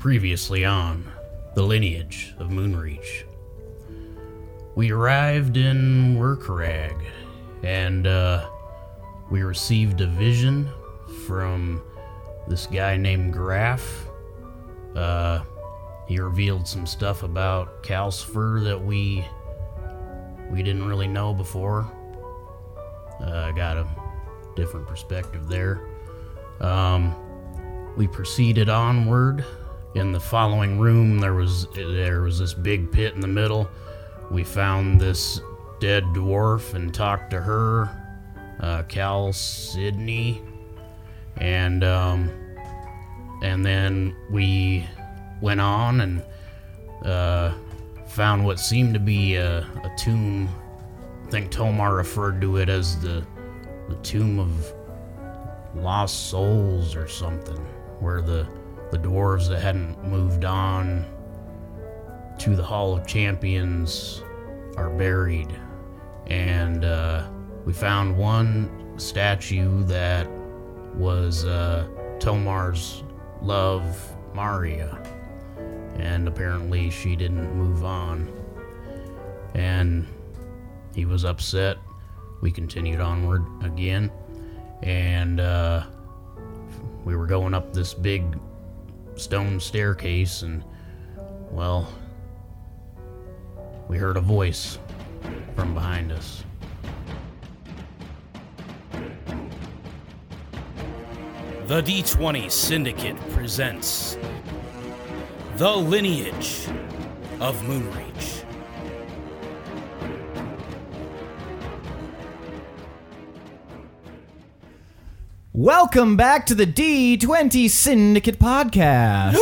Previously on the Lineage of Moonreach. We arrived in Wirkrag, and we received a vision from this guy named Graf. He revealed some stuff about Calcifer that we didn't really know before. I got a different perspective there. We proceeded onward. In the following room, there was this big pit in the middle. We found this dead dwarf and talked to her, Cal Sydney, and then we went on and found what seemed to be a tomb. I think Tomar referred to it as the tomb of lost souls or something, where the dwarves that hadn't moved on to the Hall of Champions are buried. And we found one statue that was Tomar's love, Maria. And apparently she didn't move on. And he was upset. We continued onward again. And we were going up this big stone staircase, and, well, we heard a voice from behind us. The D20 Syndicate presents The Lineage of Moonreach. Welcome back to the D20 Syndicate podcast.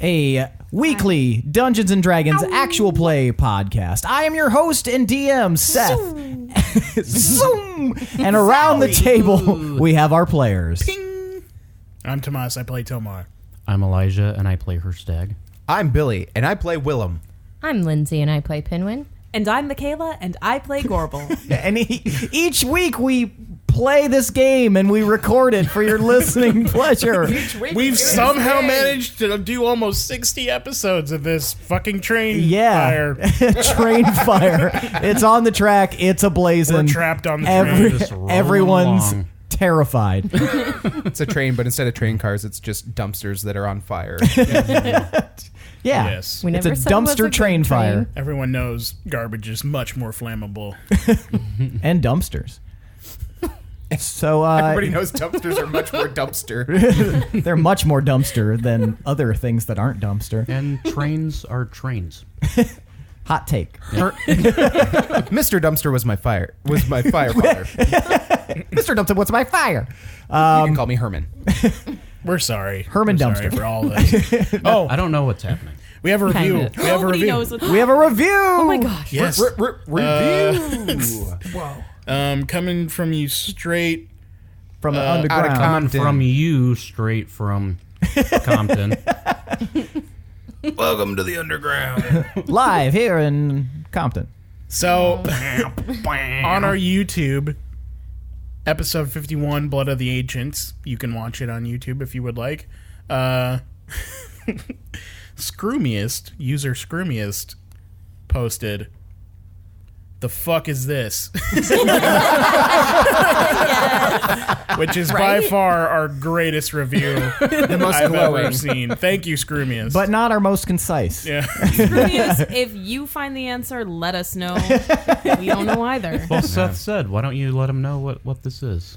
A weekly Dungeons & Dragons actual play podcast. I am your host and DM, Seth. Zoom. And around the table, we have our players. Ping. I'm Tomas, I play Tomar. I'm Elijah, and I play Hirstag. I'm Billy, and I play Willem. I'm Lindsey, and I play Pinwin. And I'm Michaela, and I play Gorbel. And each week we play this game and we record it for your listening pleasure. We've somehow managed to do almost 60 episodes of this fucking train fire. Train fire. It's on the track. It's ablazing. We're trapped on the train. Everyone's terrified. It's a train, but instead of train cars, it's just dumpsters that are on fire. Yeah, yes. It's a dumpster train fire. Everyone knows garbage is much more flammable. And dumpsters. So everybody knows dumpsters are much more dumpster. They're much more dumpster than other things that aren't dumpster. And trains are trains. Hot take. Mr. Dumpster was my firefather. Mr. Dumpster, what's my fire? You can call me Herman. We're sorry. Herman We're Dumpster. sorry for all this. Oh, I don't know what's happening. We have a review. Kinda. We have a Nobody review. knows what's We have a review. Oh my gosh. Yes. Review. Whoa. Coming from you straight. From the out of underground. Compton. From you, straight from Compton. Welcome to the underground. Live here in Compton. So, on our YouTube, episode 51, Blood of the Ancients, you can watch it on YouTube if you would like. Scroomiest, user Scroomiest, posted, "The fuck is this?" Which is by far our greatest review The most I've ever glowing. seen. Thank you, Scroomiest. But not our most concise. yeah. If you find the answer, let us know. We don't know either. Well, Seth said, why don't you let him know what this is?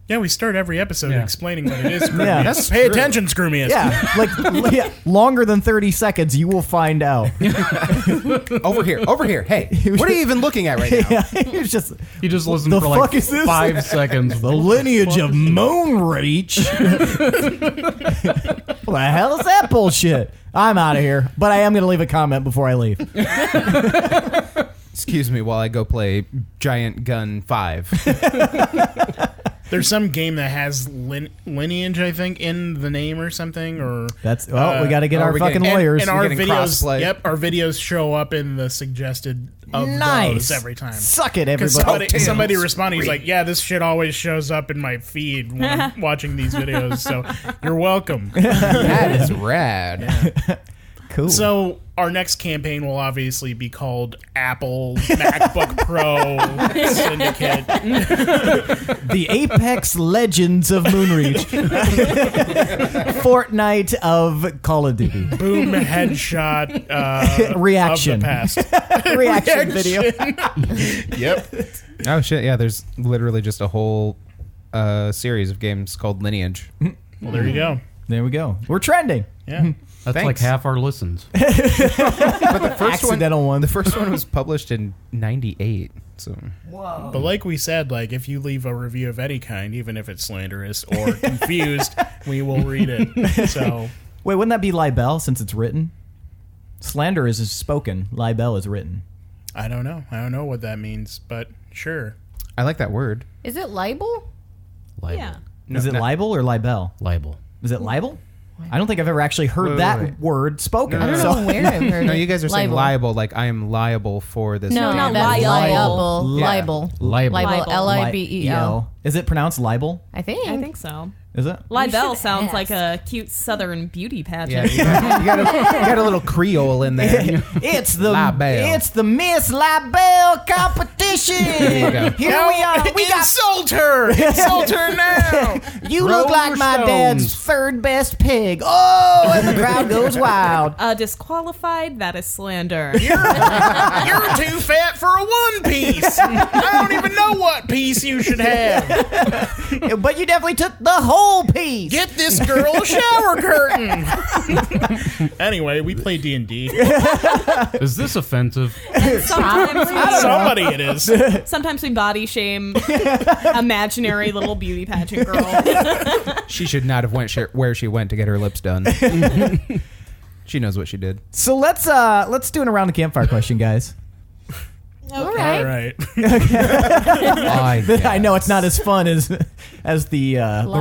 Yeah, we start every episode explaining what it is, Scroomiest. Yeah, that's Pay true. attention, Scroomiest. Yeah, longer than 30 seconds, you will find out. Over here. Hey, what are you even looking at right now? Yeah, it's just He just listened the for fuck like is this? 5 seconds. The Lineage of Moonreach. What the hell is that bullshit? I'm out of here, but I am going to leave a comment before I leave. Excuse me while I go play Giant Gun 5. There's some game that has Lineage, I think, in the name or something. Or That's we got to get our we're fucking getting- lawyers. and our getting videos. crossplay. Yep, our videos show up in the suggested of those every time. Suck it, Because everybody. somebody responded, he's like, yeah, this shit always shows up in my feed when I'm watching these videos, so you're welcome. That is rad. Cool. So our next campaign will obviously be called Apple MacBook Pro Syndicate. The Apex Legends of Moonreach. Fortnite of Call of Duty. Boom headshot Reaction. of the past. Reaction video. Yep. Oh shit! Yeah, there's literally just a whole series of games called Lineage. Well, there you go. There we go. We're trending. Yeah. That's Thanks. like half our listens. But the first Accidental one. the first one was published in '98. So But like we said, like if you leave a review of any kind, even if it's slanderous or confused, we will read it. So Wait, wouldn't that be libel since it's written? Slander is spoken. Libel is written. I don't know. I don't know what that means, but sure. I like that word. Is it libel? Libel. Yeah. Is it libel or libel? Libel. Is it libel? I don't think I've ever actually heard that word spoken. I don't know where I've heard No, it. you guys are saying Libel. liable, like I am liable for this. No, not that's liable. liable. Yeah. Libel. Libel. Libel. L-I-B-E-L. Is it pronounced libel? I think. I think so. Is it? Libel should sounds ask. like a cute southern beauty Yeah, pageant. you got a little Creole in there. It's the Libel. Miss Libel competition. you go. Here we are. We got Insult her! Insult her now! you look Roll like my stones. dad's third best pig. Oh, and the crowd goes wild. Disqualified, that is slander. You're too fat for a one piece. I don't even know what piece you should have. But you definitely took the whole piece. Get this girl a shower curtain. Anyway, we play D&D. Is this offensive? Somebody it is. Sometimes we body shame imaginary little beauty pageant girl. She should not have went where she went to get her lips done. She knows what she did. So let's do an around the campfire question, guys. All All right. I know it's not as fun as the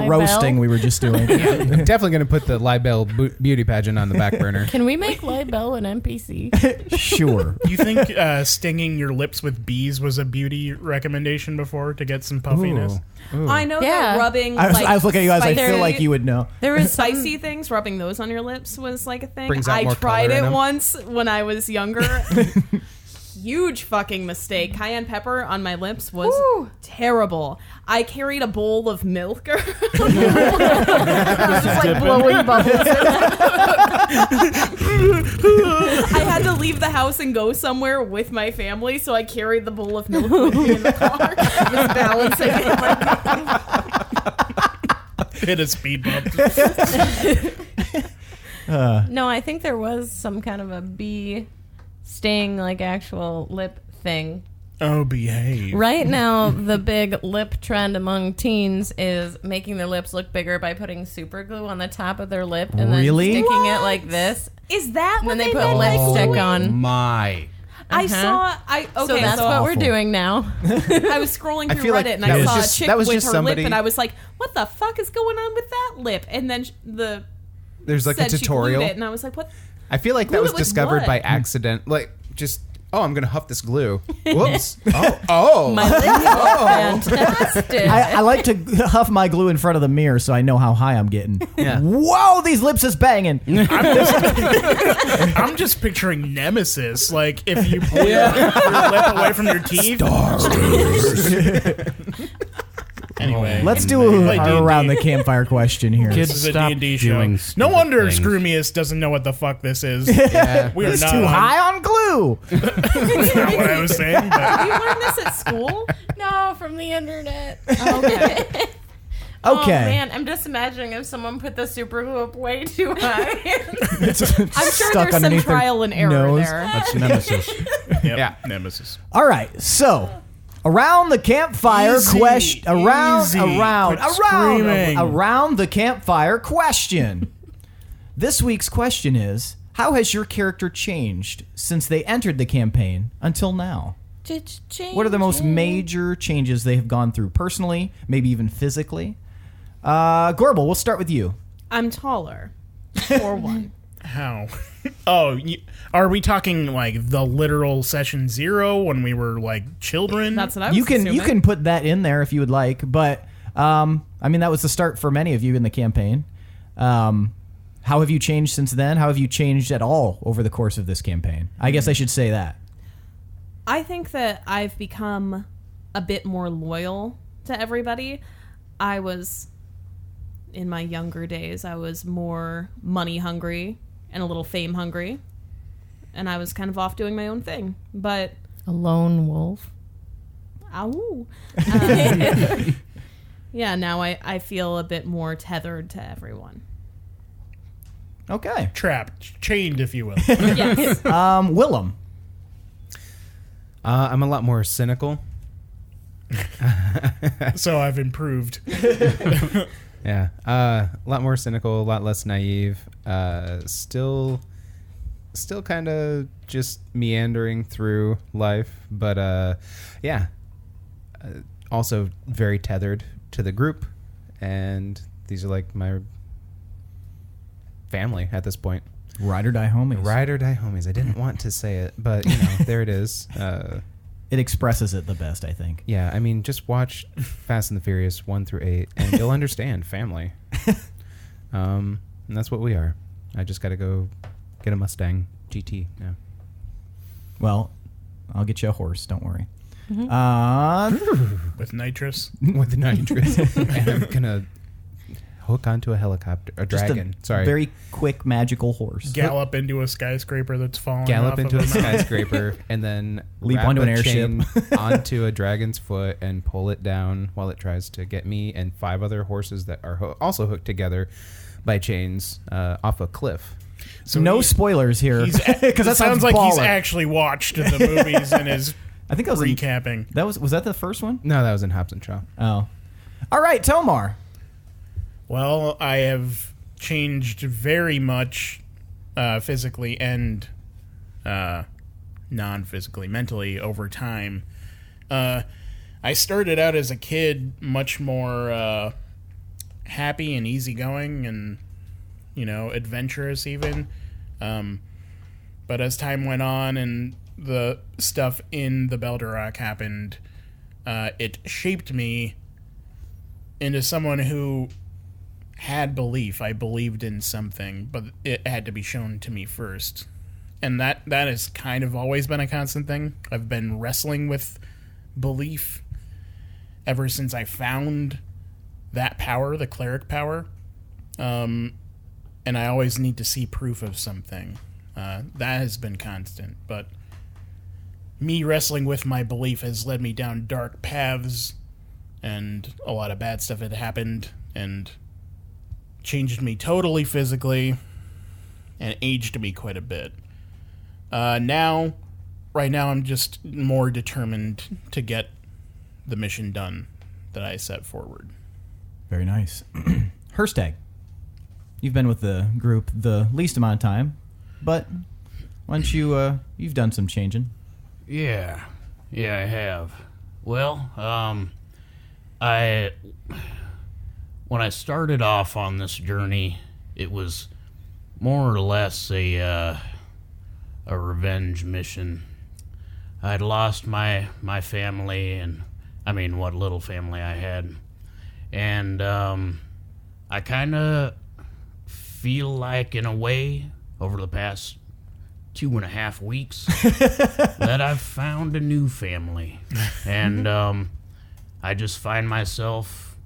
roasting we were just doing. Definitely going to put the libel beauty pageant on the back burner. Can we make libel an NPC? Sure. You think stinging your lips with bees was a beauty recommendation before to get some puffiness? I know Yeah. that rubbing. I was looking at you guys. I spicy- feel like you would know. There was Spicy things, rubbing those on your lips was like a thing. Brings out I more tried color in it them. once when I was younger. Huge fucking mistake. Cayenne pepper on my lips was terrible. I carried a bowl of milk. just like blowing bubbles. I had to leave the house and go somewhere with my family, so I carried the bowl of milk with me in the car, just balancing it. Hit a speed bump. No, I think there was some kind of a bee sting, like actual lip thing. Oh, behave. Right now, the big lip trend among teens is making their lips look bigger by putting super glue on the top of their lip and Really? then sticking it like this. Is that And what then they they put meant by lipstick gluing? on. My. I Uh-huh. saw. So that's what we're doing now. I was scrolling I through feel like Reddit and that I was saw just- a chick that was with just her somebody- lip, and I was like, "What the fuck is going on with that lip?" And then There's like a said she tutorial. glued it, and I was like, "What?" I feel like that Glue was it with discovered what? by accident. Like, just, oh, I'm going to huff this glue. Whoops. Oh. My lips are fantastic. I like to huff my glue in front of the mirror so I know how high I'm getting. Yeah. Whoa, these lips is banging. I'm just picturing Nemesis. Like, if you pull your lip away from your teeth. Anyway. Let's do Play our D&D. around the campfire question here. Kids, This is a stop D&D show. doing No stupid wonder things. Scroomius doesn't know what the fuck this is. Yeah. We are It's not too on- high on glue. That's not what I was saying. But You learned this at school? No, from the internet. Okay. Oh Okay. man, I'm just imagining if someone put the super glue up way too high. I'm sure Stuck there's some underneath their trial and error nose. there. That's Nemesis. yep, Yeah. Nemesis. All right, so around the campfire Easy, question. easy. Quit screaming. Around the campfire question. This week's question is: how has your character changed since they entered the campaign until now? What are the most major changes they have gone through personally, maybe even physically? Gorbel, we'll start with you. I'm taller, for one. How? Oh, are we talking like the literal session 0 when we were like children? That's what I was You assuming. can put that in there if you would like, but I mean that was the start for many of you in the campaign. How have you changed since then? How have you changed at all over the course of this campaign? I guess I should say that. I think that I've become a bit more loyal to everybody. In my younger days, I was more money hungry and a little fame hungry. And I was kind of off doing my own thing. But... A lone wolf. Ow. Yeah, now I feel a bit more tethered to everyone. Okay. Trapped, chained, if you will. Yes. Willem. I'm a lot more cynical. So I've improved. Yeah, a lot more cynical, a lot less naive. Still kind of just meandering through life, but yeah. Also very tethered to the group, and these are like my family at this point. Ride or die homies. Ride or die homies. I didn't want to say it, but there it is. It expresses it the best, I think. Yeah, I mean, just watch Fast and the Furious 1 through 8, and you'll understand family. And that's what we are. I just got to go get a Mustang GT now. Well, I'll get you a horse. Don't worry. With nitrous. With nitrous. And I'm going to hook onto a helicopter. A Just dragon. a Sorry. very quick magical horse. Gallop into a skyscraper that's falling Gallop off into of a the mountain. skyscraper and then Leap wrap onto a an airship. chain onto a dragon's foot and pull it down while it tries to get me and 5 other horses that are also hooked together by chains off a cliff. So No spoilers here, because that sounds like he's baller. actually watched the movies and is I think I was recapping. was that the first one? No, that was in Hobbs and Shaw. Oh, all right, Tomar. Well, I have changed very much physically and non-physically, mentally over time. I started out as a kid much more happy and easygoing and, adventurous even. But as time went on and the stuff in the Belderock happened, it shaped me into someone who had belief. I believed in something, but it had to be shown to me first. And that has kind of always been a constant thing. I've been wrestling with belief ever since I found that power, the cleric power. And I always need to see proof of something. That has been constant, but me wrestling with my belief has led me down dark paths, and a lot of bad stuff had happened, and changed me totally physically, and aged me quite a bit. Right now, I'm just more determined to get the mission done that I set forward. Very nice. Hirstag, you've been with the group the least amount of time, but why don't you've done some changing. Yeah, I have. Well, when I started off on this journey, it was more or less a revenge mission. I'd lost my family, and I mean, what little family I had, and I kind of feel like, in a way, over the past 2.5 weeks, that I've found a new family, and I just find myself,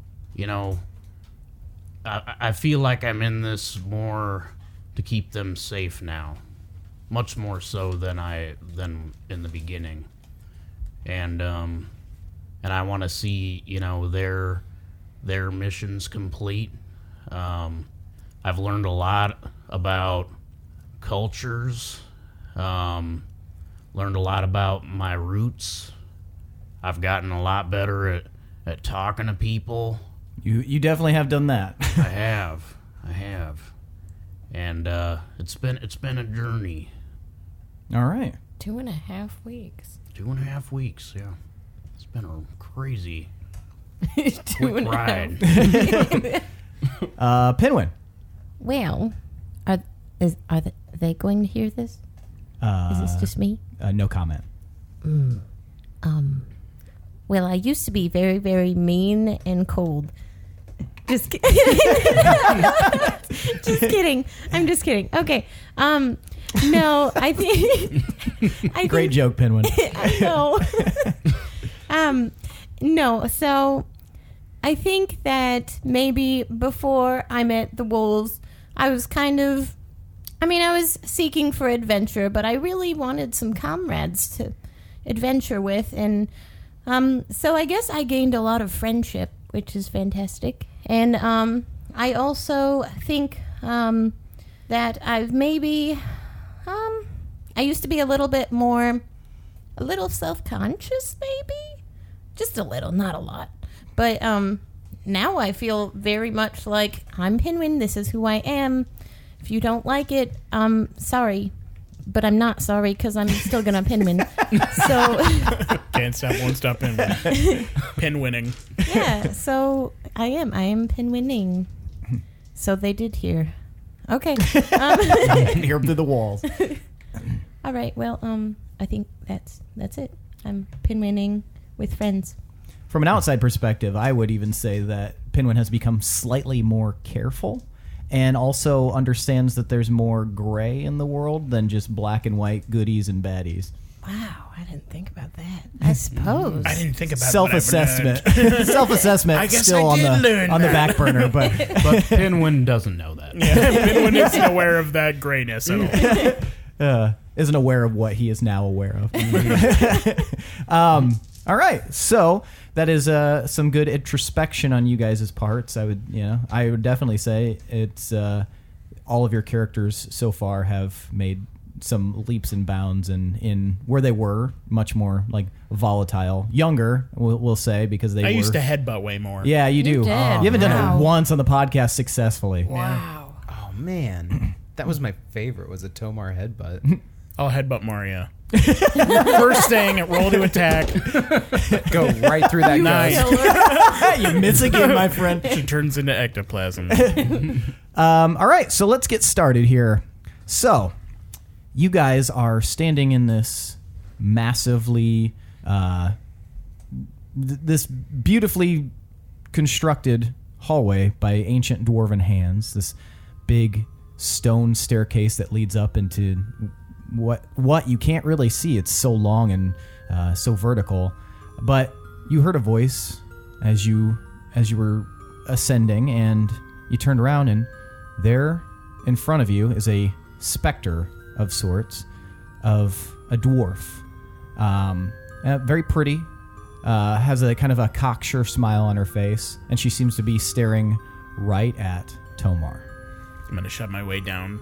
I feel like I'm in this more to keep them safe now, much more so than in the beginning, and I want to see their missions complete. I've learned a lot about cultures, learned a lot about my roots. I've gotten a lot better at talking to people. You definitely have done that. I have, and it's been a journey. All right. 2.5 weeks. 2.5 weeks, yeah. It's been a crazy Two quick and a ride. Pinwin. Well, Are they going to hear this? Is this just me? No comment. Well, I used to be very, very mean and cold. Just kidding. Just kidding. I'm just kidding. Okay. No, I think. Great joke, Pinwin. I know. No, so I think that maybe before I met the wolves, I was I was seeking for adventure, but I really wanted some comrades to adventure with, and so I guess I gained a lot of friendship, which is fantastic. And I also think that I've maybe I used to be a little self-conscious, maybe, just a little, not a lot, but now I feel very much like I'm Pinwin. This is who I am. If you don't like it, sorry, but I'm not sorry because I'm still gonna Pinwin. So can't stop, won't stop pinwinning. Yeah, so I am Pinwinning. So they did hear. Okay. Hear him through the walls. All right. Well, I think that's it. I'm Pinwinning with friends. From an outside perspective, I would even say that Pinwin has become slightly more careful and also understands that there's more gray in the world than just black and white goodies and baddies. Wow, I didn't think about that. I suppose. I didn't think about self-assessment. Self-assessment still on the back burner, but Pinwin doesn't know that. Yeah, Pinwin isn't aware of that grayness at all. Isn't aware of what he is now aware of. All right, so that is some good introspection on you guys' parts. I would definitely say it's all of your characters so far have made some leaps and bounds in where they were, much more like volatile, younger. We'll say because I used to headbutt way more. Yeah, you do. You did. You haven't done it once on the podcast successfully. Wow. Oh man, that was my favorite. Was a Tomar headbutt. I'll headbutt Maria. First thing, roll to attack. Go right through that Nice. You miss again, my friend. She turns into ectoplasm. All right, so let's get started here. So, you guys are standing in this massively, this beautifully constructed hallway by ancient dwarven hands. This big stone staircase that leads up into what you can't really see. It's so long and so vertical. But you heard a voice as you were ascending, and you turned around, and there in front of you is a specter of sorts of a dwarf. Very pretty. Has a kind of a cocksure smile on her face, and she seems to be staring right at Tomar. I'm going to shove my way down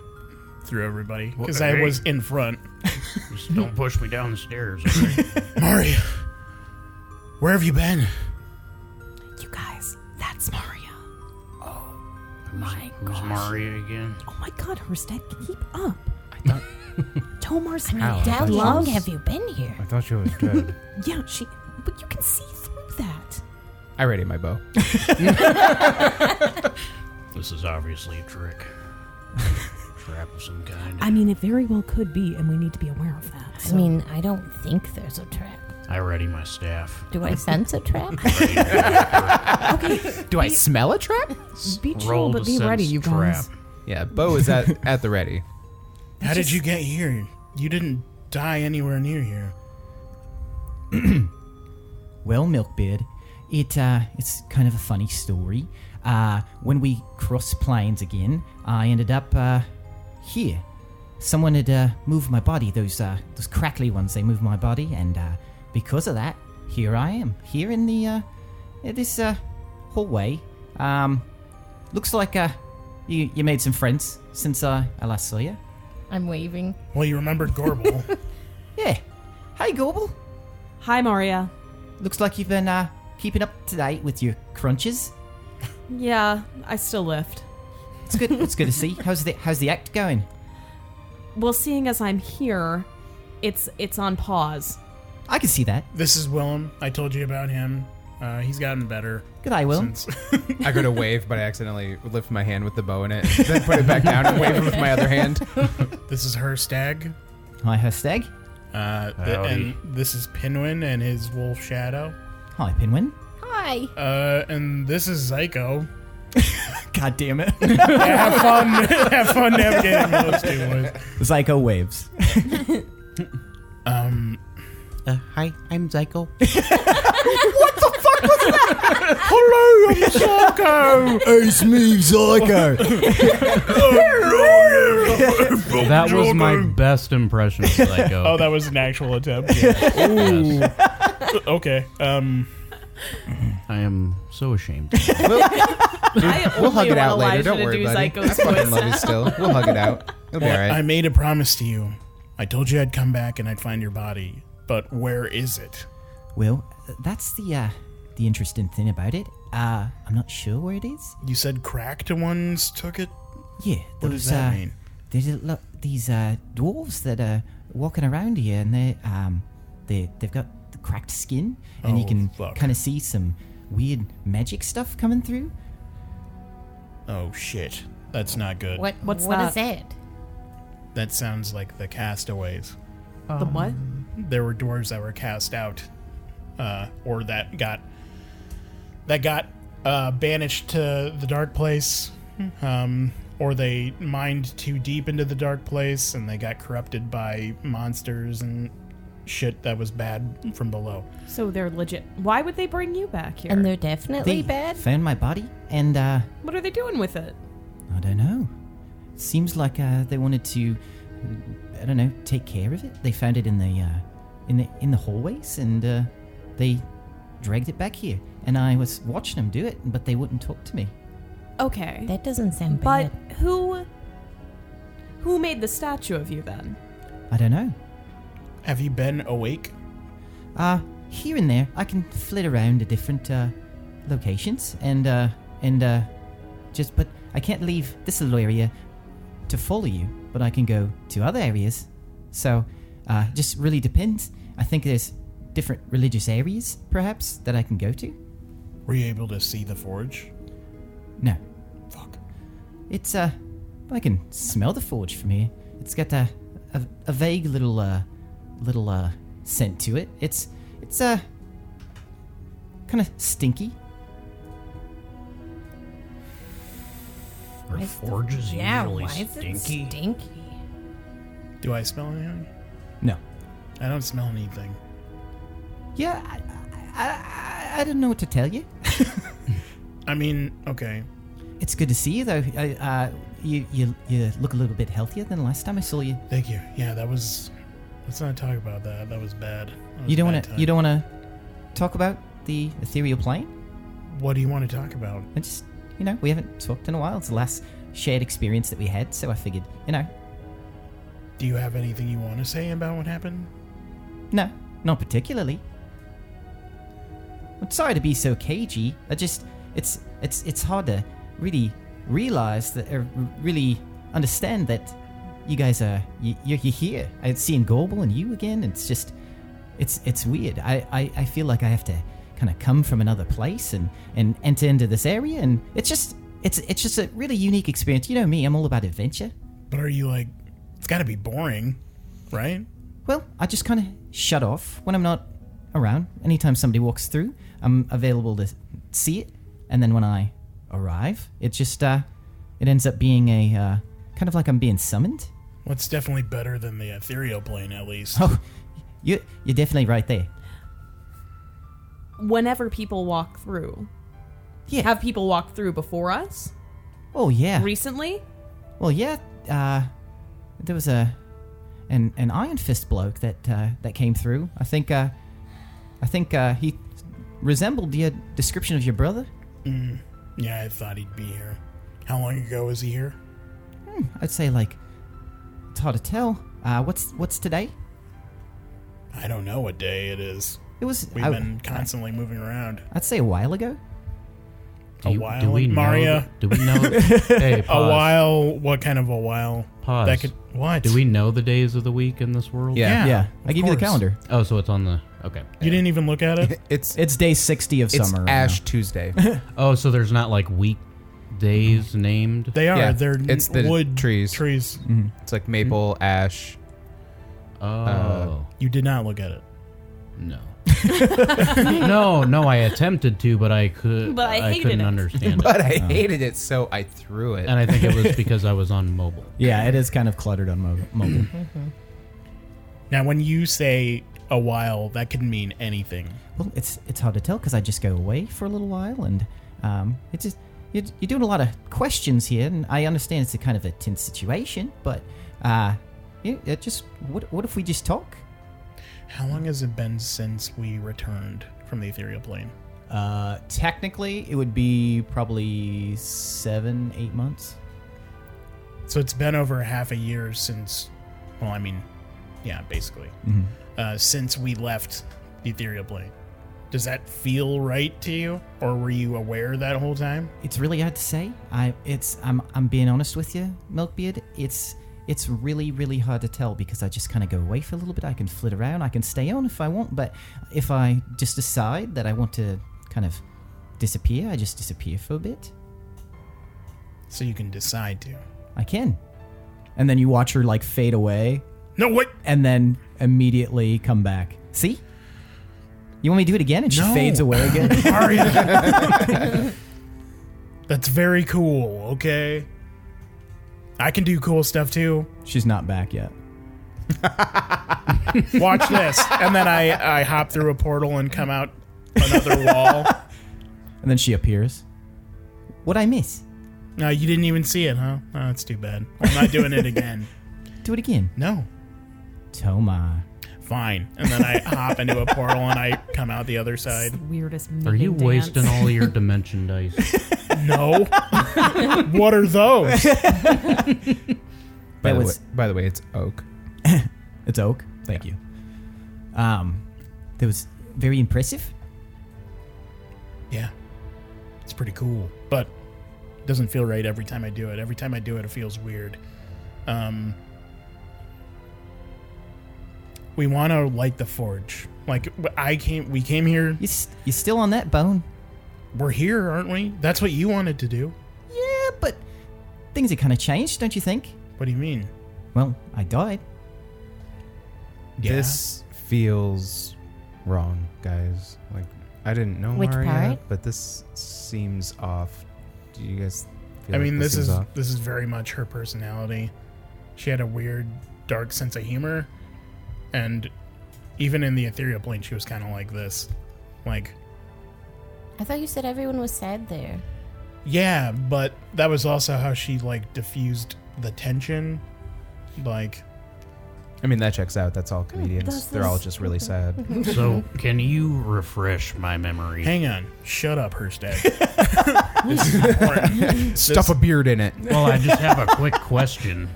through everybody because Hey. I was in front. Just don't push me down the stairs. Okay? Maria, where have you been? You guys, that's Maria. Who's Maria again? Oh my God, Hirstag, keep up. I thought Tomar's How long have you been here? I thought she was dead. Yeah, but you can see through that. I ready my bow. This is obviously a trick. Trap of some kind. I mean, it very well could be, and we need to be aware of that. I mean, I don't think there's a trap. I ready my staff. Do I sense a trap? Okay, Do I smell a trap? be chill, Roll but to be sense ready, you guys. trap. Yeah, bow is at the ready. How did you get here? You didn't die anywhere near here. Well, Milkbeard, it's kind of a funny story. When we crossed planes again, I ended up here. Someone had moved my body. Those crackly ones, they moved my body, and because of that, here I am, here in the this hallway. Looks like you made some friends since I last saw you. I'm waving. Well, you remembered Gorbel. Yeah. Hey, Gorbel. Hi, Maria. Looks like you've been keeping up to date with your crunches. Yeah, I still lift. It's good. It's good to see. How's the act going? Well, seeing as I'm here, it's on pause. I can see that. This is Willem. I told you about him. He's gotten better. Good eye, Willem. Since I go to wave, but I accidentally lift my hand with the bow in it, then put it back down and wave it with my other hand. This is Hirstag. Hi, Hirstag. And this is Pinwin and his wolf Shadow. Hi, Pinwin. Hi. And this is Zyko. God damn it. Yeah, have fun navigating those two ones. Zyko waves. Hi, I'm Zyko. Hello, I'm Zyko. It's me, Zyko. That was my best impression of Zyko. Oh, that was an actual attempt. Yeah. Ooh. Okay. I am so ashamed. We'll hug it out later. Don't worry, do buddy. I Zyko's fucking voice love you now. still. We'll hug it out. It'll be all right. I made a promise to you. I told you I'd come back and I'd find your body. But where is it? Well, that's the interesting thing about it. I'm not sure where it is. You said cracked ones took it? Yeah, What does that mean? There's these dwarves that are walking around here, and they've got the cracked skin, and you Oh, can fuck. kind of see some weird magic stuff coming through. Oh, shit. That's not good. What's What that? is it? That sounds like the castaways. The what? There were dwarves that were cast out, or that got banished to the dark place, or they mined too deep into the dark place and they got corrupted by monsters and shit that was bad from below. So they're legit. Why would they bring you back here? And they're definitely They bad. found my body, and What are they doing with it? I don't know. Seems like they wanted to, I don't know, take care of it. They found it in the hallways, and they dragged it back here. And I was watching them do it, but they wouldn't talk to me. Okay. That doesn't sound But bad. who made the statue of you then? I don't know. Have you been awake? Here and there, I can flit around to different locations, and but I can't leave this little area to follow you. But I can go to other areas. So, just really depends. I think there's different religious areas, perhaps, that I can go to. Were you able to see the forge? No, Fuck. it's I can smell the forge from here. It's got a vague little scent to it. It's kind of stinky. Our forge is Yeah, usually why is it stinky. stinky? Do I smell anything? No. I don't smell anything. Yeah, I don't know what to tell you. I mean, okay. It's good to see you, though. You look a little bit healthier than last time I saw you. Thank you. Yeah, that was... Let's not talk about that. That was bad. That was You don't a want bad to. time. You don't want to talk about the ethereal plane. What do you want to talk about? I just, we haven't talked in a while. It's the last shared experience that we had, so I figured, Do you have anything you want to say about what happened? no, not particularly. I'm sorry to be so cagey. It's hard to really realize that, or really understand that you guys are you're here. I'm seeing Gorbel and you again. It's just, it's weird. I feel like I have to kind of come from another place and enter into this area, and it's just a really unique experience. You know me, I'm all about adventure. But are you like... It's got to be boring, right? Well, I just kind of shut off when I'm not around. Anytime somebody walks through, I'm available to see it. And then when I arrive, it just it ends up being a kind of like I'm being summoned. Well, it's definitely better than the ethereal plane, at least. Oh, you're definitely right there. Whenever people walk through, Yeah. have people walked through before us? Oh yeah. Recently? Well, yeah. There was an Ironfist bloke that came through. I think he resembled your description of your brother. Yeah, I thought he'd be here. How long ago was he here? I'd say it's hard to tell. What's today? I don't know what day it is. It was. We've been constantly moving around. I'd say a while ago. A while, Maria. Do we know? Hey, A pause. while? What kind of a while? Pause. What? Do we know the days of the week in this world? Yeah. Yeah, I of gave you the course. calendar. Oh, so it's on the. Okay. You didn't even look at it? It's It's day 60 of it's summer. right Ash now. Tuesday. Oh, so there's not like weekdays named? They are. Yeah, They're it's the wood trees. trees. It's like maple, ash. Oh. You did not look at it. No. no, I attempted to, but I could. But I hated couldn't it. understand it. But I hated it, so I threw it. And I think it was because I was on mobile. Yeah, it is kind of cluttered on mobile. Now, when you say a while, that could mean anything. Well, it's hard to tell because I just go away for a little while, and it's just you're doing a lot of questions here, and I understand it's a kind of a tense situation, but just what if we just talk? How long has it been since we returned from the ethereal plane? Technically, it would be probably 7-8 months. So it's been over half a year since, well, I mean, yeah, basically, since we left the ethereal plane. Does that feel right to you, or were you aware that whole time? It's really hard to say. I'm being honest with you, Milkbeard. It's really, really hard to tell because I just kind of go away for a little bit. I can flit around. I can stay on if I want, but if I just decide that I want to kind of disappear, I just disappear for a bit. So you can decide to. I can. And then you watch her like fade away No, wait! and then immediately come back. See? You want me to do it again? And she No. fades away again? Aria. That's very cool, okay? I can do cool stuff too. She's not back yet. Watch this. And then I hop through a portal and come out another wall. And then she appears. What'd I miss? No, you didn't even see it, huh? Oh, that's too bad. I'm not doing it again. Do it again. No. Toma. Fine. And then I hop into a portal and I come out the other side. Weirdest. Are you mating wasting dance. all your dimension dice? No. What are those? by was- the way, it's oak. It's oak. Thank you. That was very impressive. Yeah. It's pretty cool. But it doesn't feel right every time I do it. Every time I do it, it feels weird. We want to light the forge. Like, we came here. You still on that bone? We're here, aren't we? That's what you wanted to do. Yeah, but things have kind of changed, don't you think? What do you mean? Well, I died. Yeah. This feels wrong, guys. Like, I didn't know Which Maria, part? but this seems off. Do you guys feel I like mean, this seems is off? this is very much her personality. She had a weird, dark sense of humor, and even in the ethereal plane, she was kind of like this. Like, I thought you said everyone was sad there. yeah, but that was also how she like diffused the tension. Like, I mean, that checks out. That's all that's- comedians. They're all just really sad. So, can you refresh my memory? hang on, shut up, Hirstag. This is important. Stuff a beard in it. Well, I just have a quick question,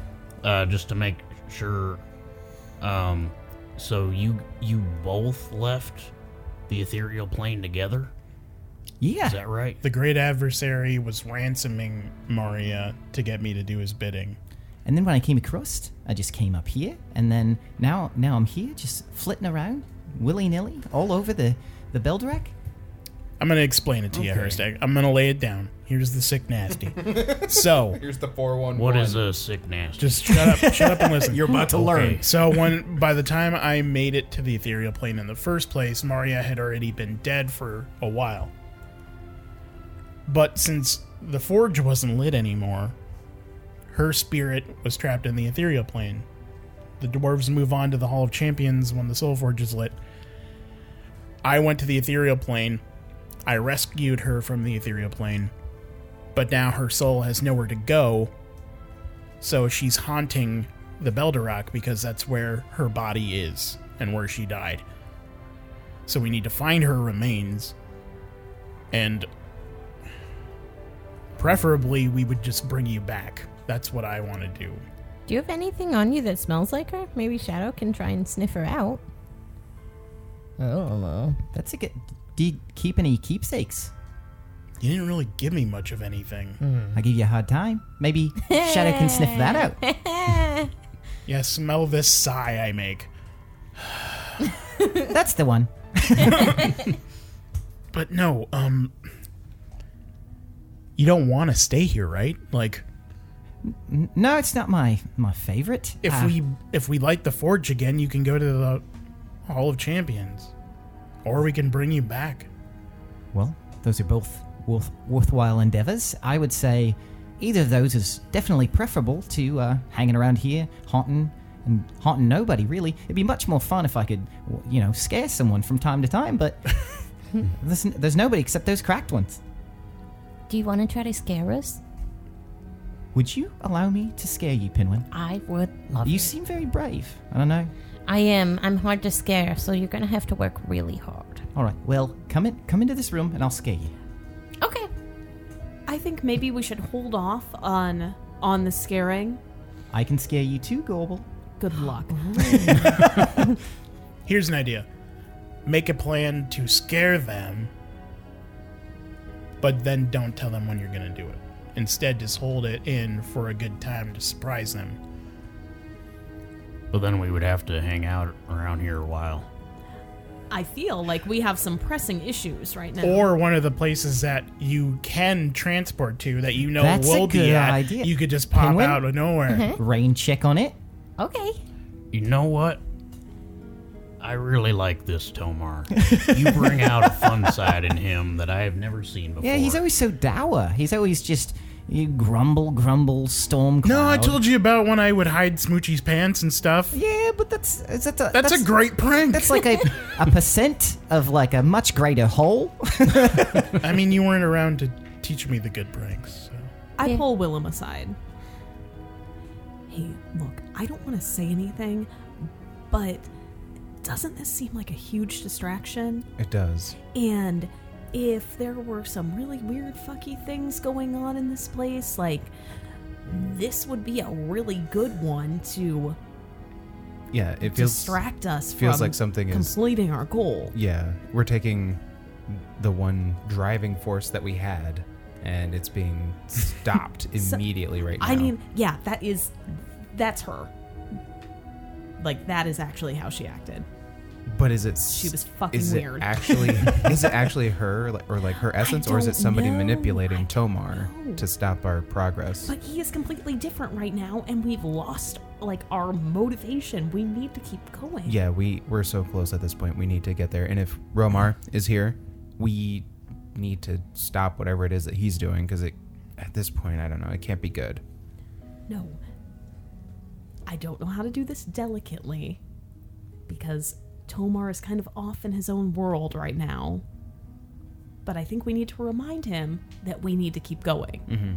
just to make sure. So you both left the ethereal plane together? Yeah. Is that right? The great adversary was ransoming Maria to get me to do his bidding. And then when I came across, I just came up here, and then now I'm here, just flitting around, willy-nilly, all over the Beldorak. I'm going to explain it to you, Hirstag. I'm going to lay it down. Here's the sick nasty. So, Here's the 411. What is a sick nasty? just shut up and listen. You're about to learn. So by the time I made it to the ethereal plane in the first place, Maria had already been dead for a while. But since the forge wasn't lit anymore, her spirit was trapped in the ethereal plane. The dwarves move on to the Hall of Champions when the soul forge is lit. I went to the ethereal plane. I rescued her from the ethereal plane. But now her soul has nowhere to go, so she's haunting the Beldorak because that's where her body is and where she died. So we need to find her remains, and preferably we would just bring you back. That's what I want to do. Do you have anything on you that smells like her? Maybe Shadow can try and sniff her out. I don't know. That's a good. Do you keep any keepsakes? You didn't really give me much of anything. I give you a hard time. Maybe Shadow can sniff that out. Yeah, smell this sigh I make. That's the one. But no, you don't want to stay here, right? Like, No, it's not my favorite. if we light the forge again, you can go to the Hall of Champions, or we can bring you back. Well, those are both worthwhile endeavors. I would say either of those is definitely preferable to hanging around here, haunting nobody, really. It'd be much more fun if I could, scare someone from time to time, but there's nobody except those cracked ones. Do you want to try to scare us? Would you allow me to scare you, Pinwin? I would love You it. seem very brave. I don't know. I am. I'm hard to scare, so you're going to have to work really hard. All right, well, come into this room and I'll scare you. Okay. I think maybe we should hold off on the scaring. I can scare you too, Gorbel. Good luck. Here's an idea. Make a plan to scare them, but then don't tell them when you're going to do it. Instead, just hold it in for a good time to surprise them. But then we would have to hang out around here a while. I feel like we have some pressing issues right now. Or one of the places that you can transport to that That's will a be good at. idea. You could just pop Pinwin? out of nowhere. Rain check on it. Okay. You know what? I really like this Tomar. You bring out a fun side in him that I have never seen before. Yeah, he's always so dour. He's always just you grumble, storm cloud. No, I told you about when I would hide Smoochie's pants and stuff. Yeah, but that's a great prank. That's like a percent of like a much greater whole. I mean, you weren't around to teach me the good pranks. So. I pull Willem aside. Hey, look, I don't want to say anything, but doesn't this seem like a huge distraction? It does. And if there were some really weird fucky things going on in this place, like, this would be a really good one to Yeah, it feels distract us feels from like something is completing our goal. Yeah, we're taking the one driving force that we had, and it's being stopped immediately right now. I mean, yeah, that's her. Like, that is actually how she acted. but is it? She was fucking is weird. It actually, is it actually her, or like her essence, or is it don't somebody know. manipulating I Tomar don't know. to stop our progress? But he is completely different right now, and we've lost, like, our motivation. We need to keep going. Yeah, we're so close at this point. We need to get there. And if Romar is here, we need to stop whatever it is that he's doing, because at this point, I don't know, it can't be good. No. I don't know how to do this delicately, because Tomar is kind of off in his own world right now. But I think we need to remind him that we need to keep going. Mm-hmm.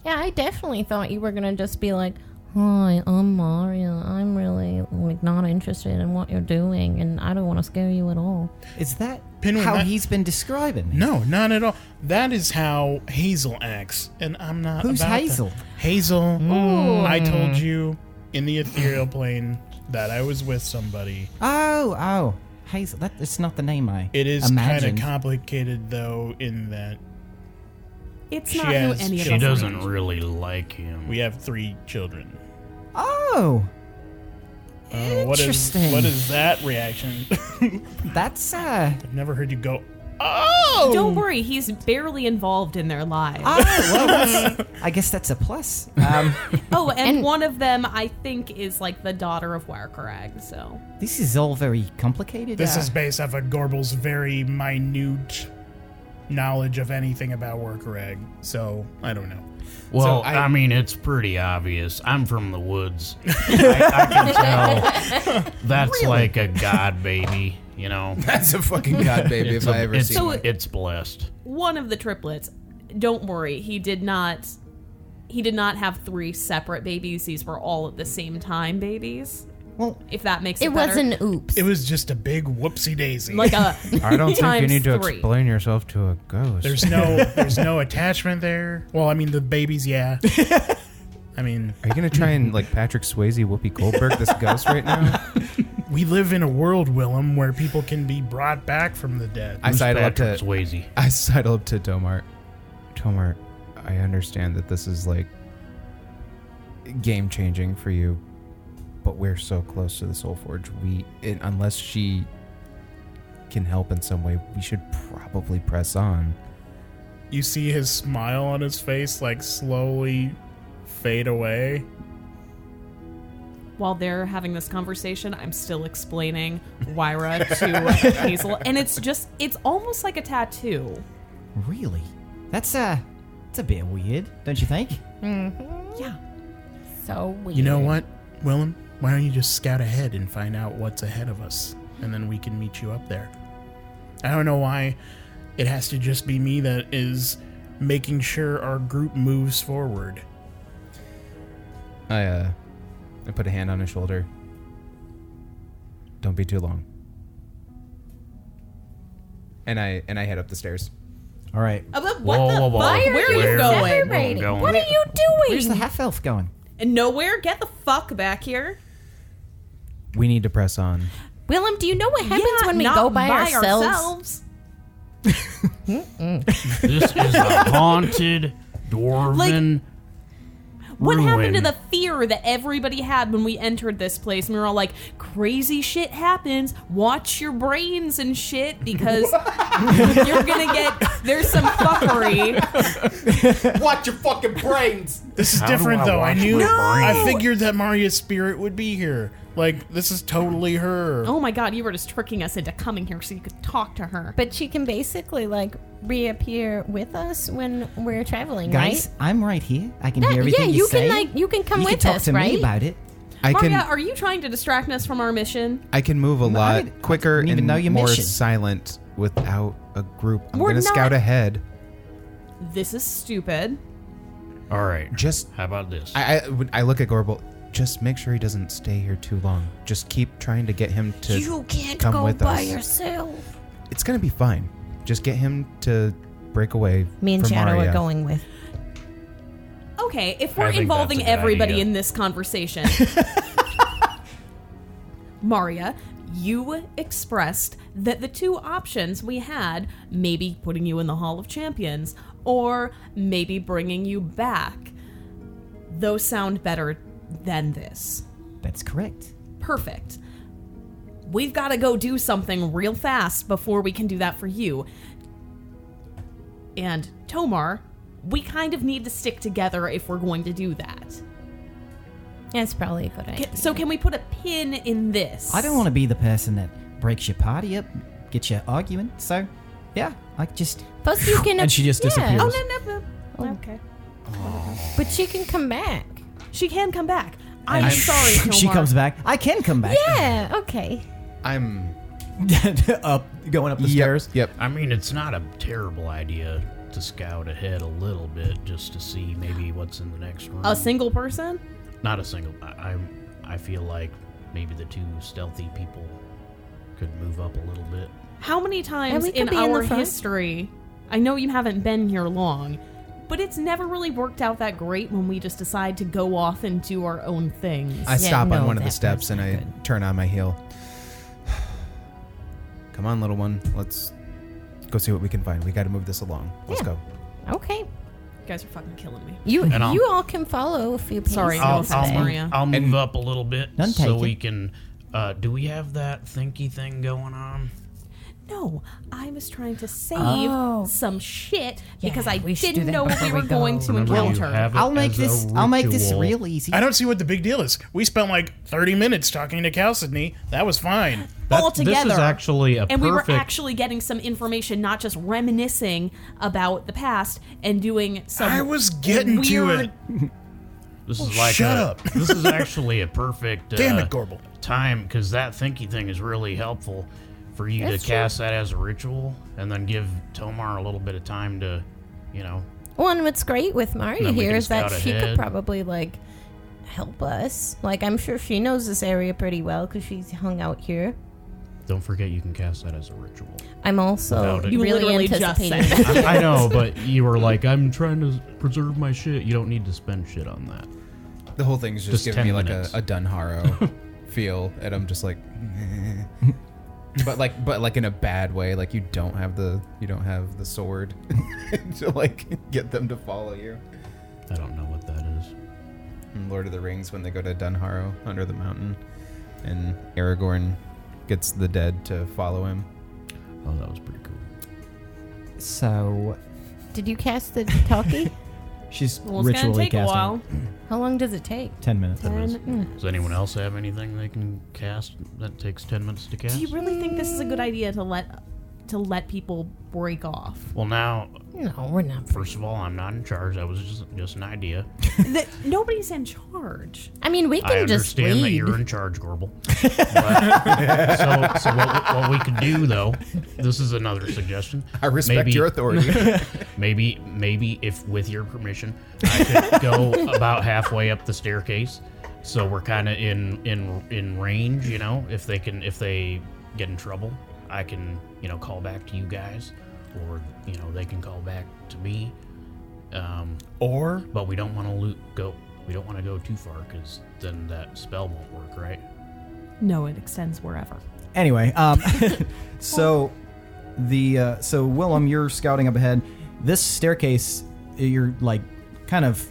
Yeah, I definitely thought you were going to just be like, hi, I'm Mario. I'm really like not interested in what you're doing, and I don't want to scare you at all. Is that Pinwin, how that- he's been describing me? No, not at all. That is how Hazel acts, and I'm not. Who's about Hazel? that. Hazel. I told you in the ethereal plane that I was with somebody. Oh, Hazel. That's not the name I It is kind imagined. of complicated, though, in that It's She not has- who any of She us doesn't are. really like him. we have 3 children. Oh, What interesting. what is that reaction? That's I've never heard you go, oh! Don't worry, he's barely involved in their lives. I guess that's a plus. Oh, and And- one of them, I think, is like the daughter of Warkarag, so. This is all very complicated. This is based off of Gorbel's very minute knowledge of anything about Warkarag, so I don't know. Well, So I mean, it's pretty obvious. I'm from the woods. I can tell that's like a god baby, you know? That's a fucking god baby if I ever it's, seen one. it's blessed. One of the triplets, don't worry, he did not have 3 separate babies. These were all at the same time babies. Well, If that makes it It better. was an oops. It was just a big whoopsie daisy. like a I don't think you times need to 3. explain yourself to a ghost. There's no attachment there. Well, I mean the babies, yeah. I mean, Are you gonna try and like Patrick Swayze, Whoopi Goldberg this ghost right now? we live in a world, Willem, where people can be brought back from the dead. I sidle up Patrick to Swayze. I sidle up to Tomar. Tomar, I understand that this is like game changing for you, but we're so close to the Soul Forge. Unless she can help in some way, we should probably press on. You see his smile on his face like slowly fade away. While they're having this conversation, I'm still explaining Wyra to Hazel, and it's almost like a tattoo. Really? That's a bit weird, don't you think? Yeah. So weird. You know what, Willem? Why don't you just scout ahead and find out what's ahead of us, and then we can meet you up there. I don't know why it has to just be me that is making sure our group moves forward. I put a hand on his shoulder. Don't be too long. And I head up the stairs. All right. What Whoa, the whoa, whoa. fuck? Where are you going? Separating. Going. What are you doing? Where's the half-elf going? And nowhere? Get the fuck back here. We need to press on. Willem, do you know what happens when we not go by ourselves? This is a haunted dwarven What happened to ruin. the fear that everybody had when we entered this place? And we were all like, crazy shit happens. Watch your brains and shit because you're going to there's some fuckery. Watch your fucking brains! This is How do different, I though. I watch knew. my I brain? figured that Maria's spirit would be here. Like, this is totally her. Oh my god, you were just tricking us into coming here so you could talk to her. But she can basically like reappear with us when we're traveling, Guys, right? I'm right here. I can Yeah, hear everything you say. can you can come you with can talk us, to right? me about it. I Maria, can are you trying to distract us from our mission? I can move a lot I quicker didn't even and know your more mission. silent without a group. I'm We're gonna not- scout ahead. This is stupid. All right. Just How about this? I look at Gorbel. Just make sure he doesn't stay here too long. Just keep trying to get him to You can't come go with by us. yourself. It's gonna be fine. Just get him to break away. Me and from Shadow Maria. are going with. Okay, if I we're think involving that's a good everybody idea. in this conversation, Maria, you expressed that the two options we had, maybe putting you in the Hall of Champions or maybe bringing you back, those sound better than this. That's correct. Perfect. We've got to go do something real fast before we can do that for you. And Tomar, we kind of need to stick together if we're going to do that. That's probably a good idea. So can we put a pin in this? I don't want to be the person that breaks your party up, gets you arguing. So, yeah, I just... Plus, you can. And she just disappears. Oh, no. Okay. But she can come back. She can come back. I'm sorry, Tomar. She comes back. I can come back. Yeah. Okay. I'm Going up the Yep, stairs. Yep. I mean, it's not a terrible idea to scout ahead a little bit just to see maybe what's in the next room. A single person? Not a single. I feel like maybe the two stealthy people could move up a little bit. How many times we could in be in our the front. history, I know you haven't been here long, but it's never really worked out that great when we just decide to go off and do our own things. I stop no, on one of the that steps part's and not I good. turn on my heel. Come on, little one. Let's go see what we can find. We got to move this along. Let's Yeah. go. Okay. You guys are fucking killing me. You And I'll- you all can follow a few paces. Sorry, no I'll, offense, I'll, Maria. I'll move up a little bit None so taken. we can. Do we have that thinky thing going on? No, I was trying to save Oh. some shit Yeah, because I we should do didn't that know what we before were we going go. to Remember, you encounter. have it I'll make as a this. I'll make this ritual. real easy. I don't see what the big deal is. We spent like 30 minutes talking to Cal Sydney. That was fine. All together. This is actually a and we were perfect. actually getting some information, not just reminiscing about the past and doing some I was getting to weird it. This is like shut a, up. This is actually a perfect Damn it, Gorbel. time because that thinky thing is really helpful for you That's to cast that as a ritual and then give Tomar a little bit of time to, you know. Well, and what's great with Maria Then we here can is that scout she could ahead. probably like help us. Like I'm sure she knows this area pretty well because she's hung out here. Don't forget you can cast that as a ritual. I'm also Without it. You really literally just anticipating. said. I know, but you were like, I'm trying to preserve my shit. You don't need to spend shit on that. The whole thing's just Just giving 10 me like minutes. a Dunharrow feel, and I'm just like, but like in a bad way. Like you don't have the sword to like get them to follow you. I don't know what that is. in Lord of the Rings when they go to Dunharrow under the mountain, and Aragorn gets the dead to follow him. Oh, that was pretty cool. So Did you cast the talkie? she's Well, it's gonna ritually take a casting. while. How long does it take? 10 minutes. Does anyone else have anything they can cast that takes 10 minutes to cast? Do you really think this is a good idea to let people break off? Well, now, No, we're not. first of all, I'm not in charge. That was just an idea. Nobody's in charge. I mean, we I can just understand that read. you're in charge, Gorbel. But, so what we could do, though, this is another suggestion. I respect your authority. Maybe if with your permission, I could go about halfway up the staircase, so we're kind of in range. You know, if they get in trouble, I can call back to you guys, or they can call back to me. But we don't want to go. We don't want to go too far, because then that spell won't work, right? No, it extends wherever. Anyway, so Willem, you're scouting up ahead. This staircase, you're like kind of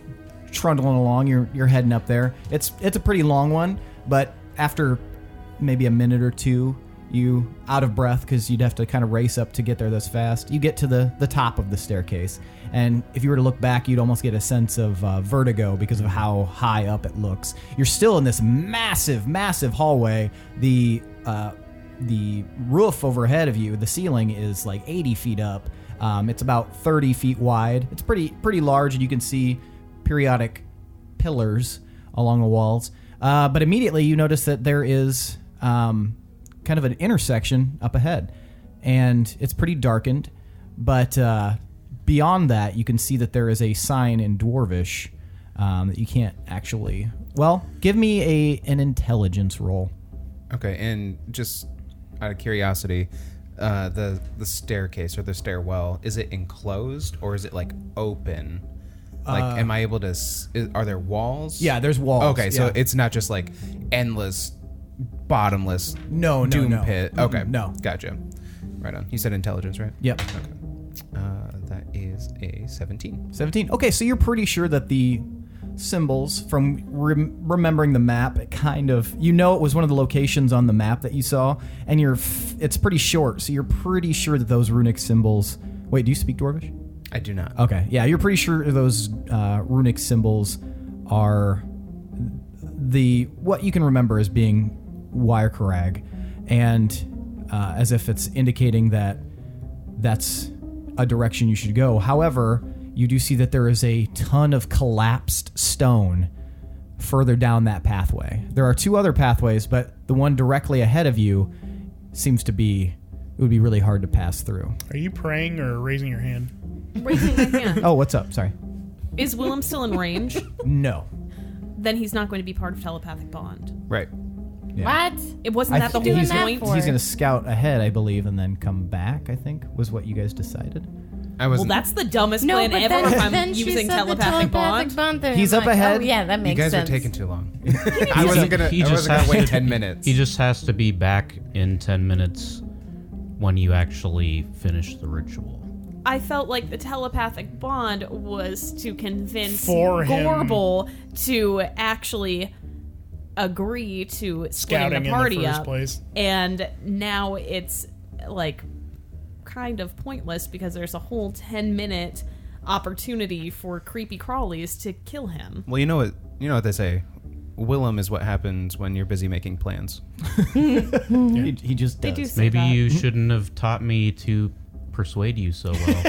trundling along. You're heading up there. It's a pretty long one, but after maybe a minute or two, you out of breath because you'd have to kind of race up to get there this fast. You get to the top of the staircase, and if you were to look back, you'd almost get a sense of vertigo because of how high up it looks. You're still in this massive hallway. The roof overhead of you, the ceiling is like 80 feet up. It's about 30 feet wide. It's pretty large, and you can see periodic pillars along the walls. But immediately you notice that there is kind of an intersection up ahead, and it's pretty darkened. But beyond that, you can see that there is a sign in Dwarvish that you can't actually. Well, give me an intelligence roll. Okay, and just out of curiosity, the staircase or the stairwell, is it enclosed or is it like open? Like, am I able to? Are there walls? Yeah, there's walls. Okay, so yeah. it's not just like endless, bottomless No, doom pit. Okay, no. Gotcha. Right on. You said intelligence, right? Yep. Okay. That is a 17. 17. Okay, so you're pretty sure that the symbols, from remembering the map, it kind of, it was one of the locations on the map that you saw, and it's pretty short, so you're pretty sure that those runic symbols. Wait, do you speak Dwarvish? I do not. Okay, yeah, you're pretty sure those runic symbols are what you can remember as being Wirekarag, and as if it's indicating that that's a direction you should go. However, you do see that there is a ton of collapsed stone further down that pathway. There are two other pathways, but the one directly ahead of you seems to be, it would be really hard to pass through. Are you praying or raising your hand? Raising my hand. Oh, what's up? Sorry. Is Willem still in range? No. Then he's not going to be part of telepathic bond. Right. Yeah. What? It wasn't that the doing whole that point? for? He's going to scout ahead, I believe, and then come back, I think, was what you guys decided. I was. Well, that's the dumbest No, plan but ever if I'm then she using said telepathic bond. thing. He's I'm up like, ahead. Oh, yeah, that You makes guys sense. are taking too long. I wasn't gonna has wait to- 10 minutes. He just has to be back in 10 minutes when you actually finish the ritual. I felt like the telepathic bond was to convince For him. Gorbel to actually agree to splitting Scouting the in party the first up. place. And now it's like kind of pointless because there's a whole 10-minute opportunity for creepy crawlies to kill him. Well, you know what they say. Willem is what happens when you're busy making plans. He just They does. do say Maybe that. you shouldn't have taught me to persuade you so well.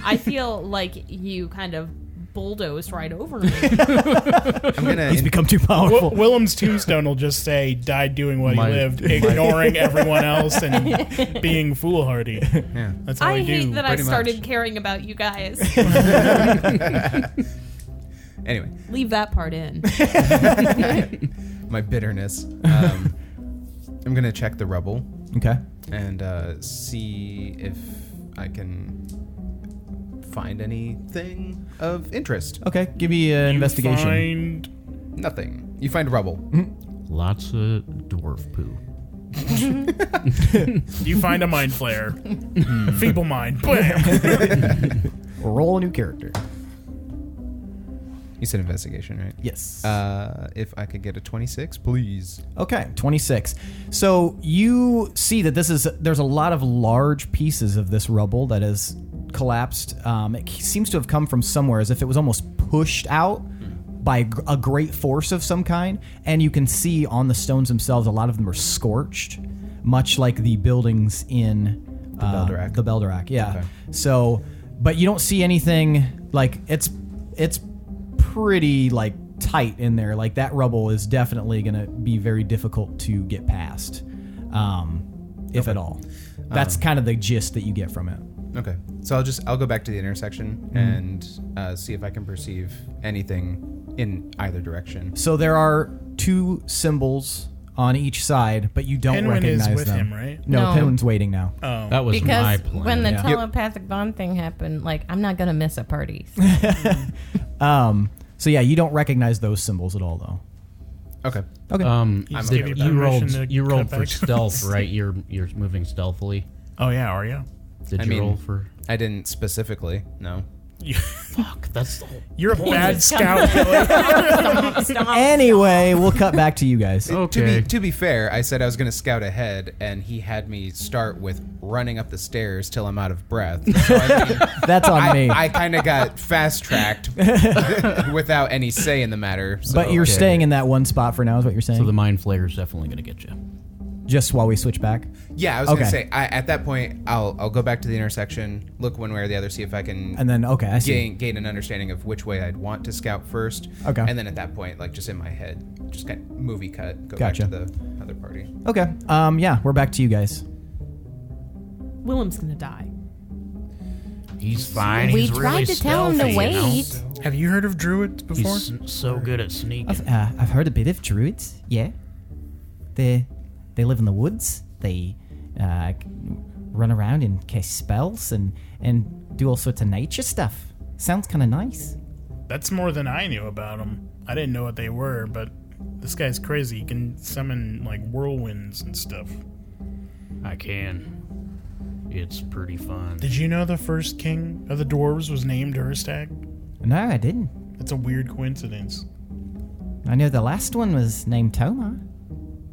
I feel like you kind of bulldozed right over me. I'm gonna. He's become too powerful. Willem's tombstone will just say, died doing what My- he lived, ignoring everyone else and being foolhardy. yeah. That's how I we do. hate that I pretty started much. caring about you guys. Anyway, Leave that part in. my bitterness. I'm gonna check the rubble Okay. and see if I can find anything of interest. Okay, give me an investigation. Find Nothing. You find rubble. Lots of dwarf poo. You find a mind flare. Feeble mind. Bam. Roll a new character. You said investigation, right? Yes. If I could get a 26, please. Okay, 26. So you see that there's a lot of large pieces of this rubble that has collapsed. It seems to have come from somewhere, as if it was almost pushed out by a great force of some kind. And you can see on the stones themselves, a lot of them are scorched, much like the buildings in Beldorak. The Beldorak, yeah. Okay. So, but you don't see anything like it's pretty like tight in there. Like that rubble is definitely going to be very difficult to get past, if at all. That's kind of the gist that you get from it. Okay. So I'll go back to the intersection and see if I can perceive anything in either direction. So there are two symbols on each side, but you don't Pinwin recognize is with them. him, right? No, No. Pinwin's waiting now. Oh. That was my Because plan. when the Yeah. telepathic bond thing happened, like, I'm not going to miss a party. So yeah, you don't recognize those symbols at all, though. Okay. Okay. He's Did- giving you rolled permission to you rolled cut for back to stealth, us. right? You're moving stealthily. Oh, yeah, are you? Did I you mean- roll for? I didn't specifically, no. Fuck, that's the whole. You're a bad scout, Billy. Anyway, we'll cut back to you guys. Okay. To be fair, I said I was going to scout ahead, and he had me start with running up the stairs till I'm out of breath. So, I mean, That's on me. I kind of got fast-tracked without any say in the matter. So. But you're staying in that one spot for now, is what you're saying? So the mind flayer is definitely going to get you. Just while we switch back? Yeah, I was going to Okay. say, at that point, I'll go back to the intersection, look one way or the other, see if I can And then, okay, I see. gain an understanding of which way I'd want to scout first. Okay. And then at that point, like just in my head, just kind of movie cut, go Gotcha. back to the other party. Okay. Yeah, we're back to you guys. Willem's gonna die. He's fine. We He's tried really to tell him to stealthy, you know? wait. Have you heard of druids before? He's so good at sneaking. I've heard a bit of druids, yeah. They live in the woods. They run around and cast spells and do all sorts of nature stuff. Sounds kind of nice. That's more than I knew about them. I didn't know what they were, but this guy's crazy. He can summon, like, whirlwinds and stuff. I can. It's pretty fun. Did you know the first king of the dwarves was named Hirstag? No, I didn't. That's a weird coincidence. I know the last one was named Tomas.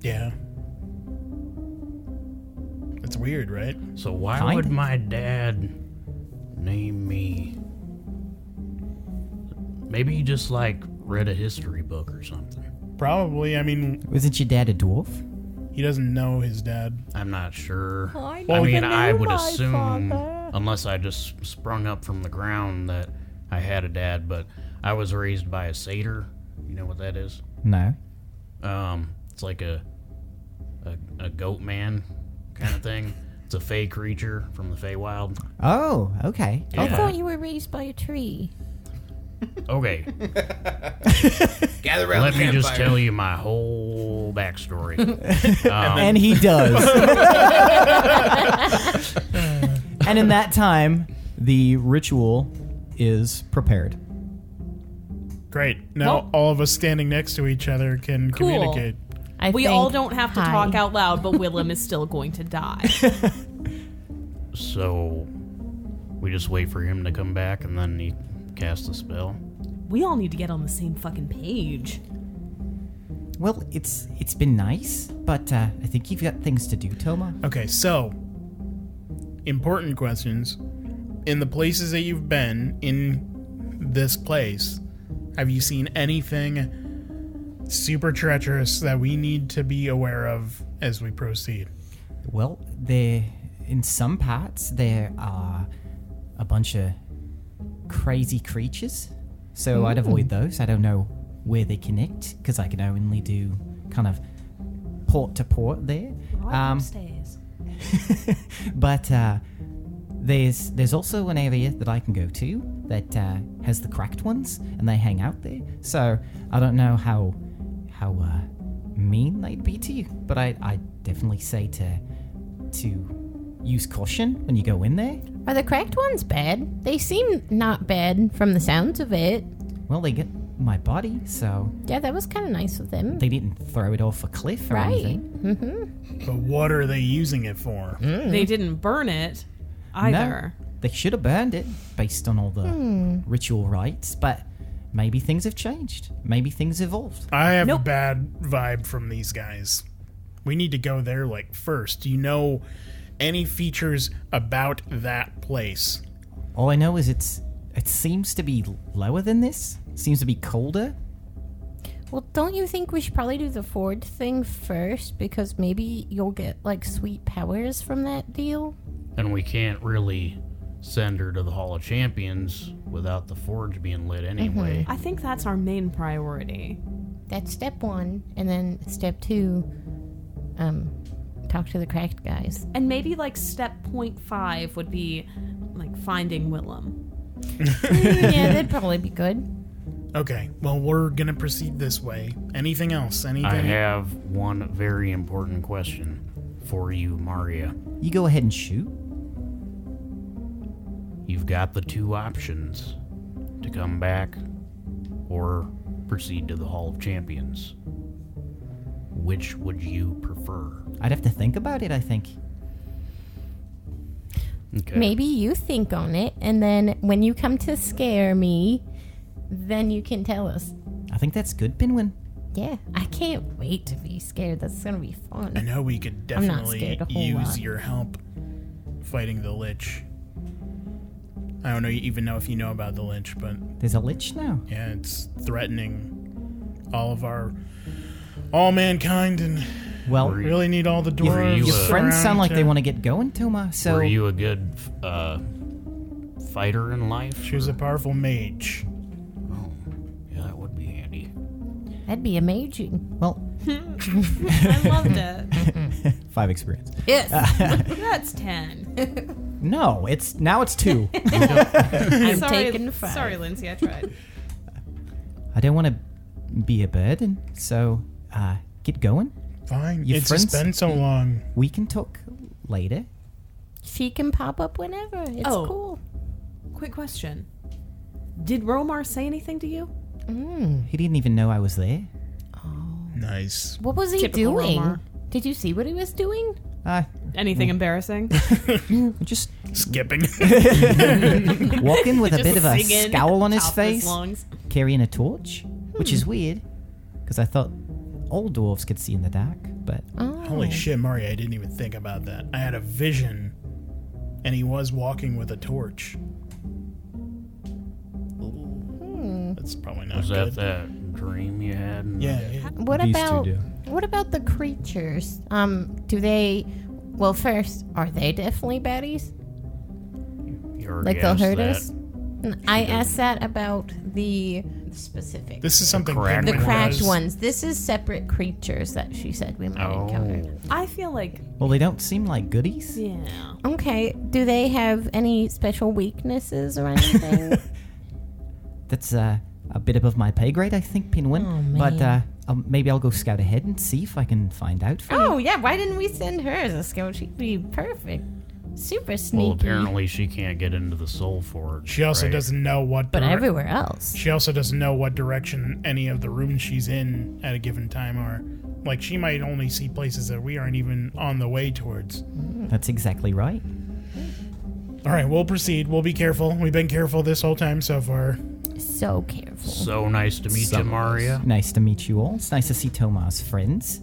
Yeah. It's weird, right? So why Kinda. would my dad name me? Maybe he just like read a history book or something. Probably. I mean, Wasn't your dad a dwarf? he doesn't know his dad. I'm not sure. I I mean, never I knew would my assume, father. unless I just sprung up from the ground, that I had a dad. But I was raised by a satyr. You know what that is? No. It's like a goat man kind of thing. It's a fey creature from the Feywild. Oh, okay. Yeah. I thought you were raised by a tree. Okay, Gather around let the me just campfire. tell you my whole backstory. And he does. And in that time, the ritual is prepared. Great. Now Well- all of us standing next to each other can Cool. communicate. We all don't have to talk out loud, but Willem is still going to die. So we just wait for him to come back, and then he casts a spell. We all need to get on the same fucking page. Well, it's been nice, but I think you've got things to do, Toma. Okay, so important questions. In the places that you've been in this place, have you seen anything super treacherous that we need to be aware of as we proceed? Well, in some parts there are a bunch of crazy creatures, so I'd avoid those. I don't know where they connect because I can only do kind of port to port there. Upstairs. But there's also an area that I can go to that has the cracked ones, and they hang out there. So I don't know how mean they'd be to you, but I definitely say to use caution when you go in there. Are the cracked ones bad? They seem not bad from the sounds of it. Well, they get my body, so Yeah, that was kind of nice of them. they didn't throw it off a cliff or Right. anything. But what are they using it for? They didn't burn it either. No, they should have burned it based on all the ritual rites, but maybe things have changed. Maybe things evolved. I have a bad vibe from these guys. We need to go there, first. Do you know any features about that place? All I know is it seems to be lower than this. It seems to be colder. Well, don't you think we should probably do the forge thing first? Because maybe you'll get, sweet powers from that deal? And we can't really send her to the Hall of Champions without the forge being lit anyway. I think that's our main priority. That's step 1. And then step 2, talk to the cracked guys. And maybe, step 0.5 would be, finding Willem. Yeah, that'd probably be good. Okay, well, we're gonna proceed this way. Anything else? Anything? I have one very important question for you, Maria. You go ahead and shoot. You've got the 2 options to come back or proceed to the Hall of Champions. Which would you prefer? I'd have to think about it, I think. Okay. Maybe you think on it, and then when you come to scare me, then you can tell us. I think that's good, Pinwin. Yeah, I can't wait to be scared. That's gonna be fun. I know we could I'm not definitely scared a whole use lot. your help fighting the Lich. I don't even know if you know about the Lich, but There's a lich now. yeah, it's threatening all mankind, and Well, we really need all the Were dwarves. you your friends around sound like to- they want to get going, Tomas. So Were you a good fighter in life? She was a powerful mage. Oh, yeah, that would be handy. That'd be amazing. well, I loved it. 5 experience. Yes. That's 10. No, it's 2. I'm sorry, taking 5. Sorry, Lindsey, I tried. I don't want to be a burden, so get going. Fine. Your It's friends- just been so long. We can talk later. She can pop up whenever. It's Oh. cool. Quick question. Did Romar say anything to you? He didn't even know I was there. Nice. What was he Typical doing? Romar. Did you see what he was doing? Anything embarrassing? Just Skipping. walking with a bit of a Singing scowl on his top of face, lungs. carrying a torch, which is weird, because I thought all dwarves could see in the dark, but Holy shit, Mario, I didn't even think about that. I had a vision, and he was walking with a torch. That's probably not Was good. that dream you had? Yeah. What These two about do. what about the creatures? Do they? Well, first, are they definitely baddies? You already Like they'll asked hurt that. us? I asked that about the specific. This is something cracked The Pinwin cracked does. ones. This is separate creatures that she said we might encounter. Oh, I feel like, well, they don't seem like goodies. yeah. Okay. Do they have any special weaknesses or anything? That's a bit above my pay grade, I think, Pinwin. Oh, But man. maybe I'll go scout ahead and see if I can find out for you. Oh yeah. Why didn't we send her as a scout? She'd be perfect. Super sneaky. well, apparently she can't get into the Soul Forge. She also right? doesn't know what. But everywhere else. She also doesn't know what direction any of the rooms she's in at a given time are. Like, she might only see places that we aren't even on the way towards. That's exactly right. All right, we'll proceed. We'll be careful. We've been careful this whole time so far. So careful. So nice to meet you, Maria. Nice to meet you all. It's nice to see Tomas' friends.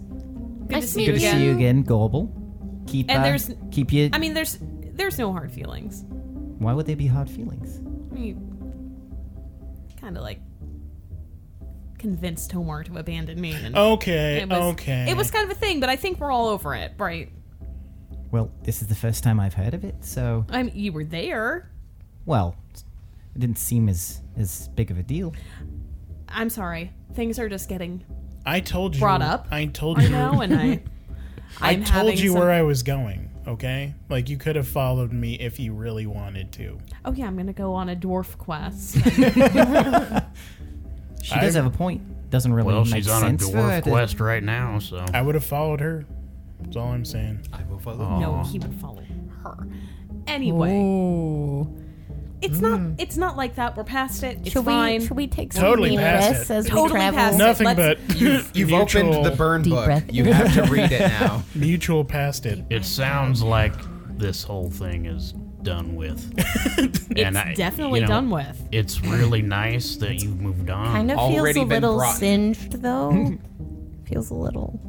Good to see Good you to again. see you again, Gorbel. Keep And there's- keep you. I mean, there's no hard feelings. Why would they be hard feelings? I mean, kind of convinced Tomar to abandon me. And Okay, it was, okay. It was kind of a thing, but I think we're all over it, right? Well, this is the first time I've heard of it, so I mean, you were there. well, it didn't seem as big of a deal. I'm sorry. Things are just getting I told you. brought up. I told right you. now, and I I'm told having you some- where I was going, okay? Like, you could have followed me if you really wanted to. Oh yeah, I'm gonna go on a dwarf quest. She does have a point. Doesn't really Well, make she's on a sense for her dwarf to- quest right now, so. I would have followed her. That's all I'm saying. I will follow. Aw. No, he would follow her. Anyway, Ooh. it's not like that. We're past it. It's Should fine. we take some Totally deep past breaths it. as Totally we travel? past it. Nothing let's- but You've mutual, opened the burn Deep book. breath. You have to read it now. mutual past it. It sounds like this whole thing is done with. It's definitely done with. It's really nice that you've moved on. Kind of Already feels a been little brought. singed, though. Feels a little.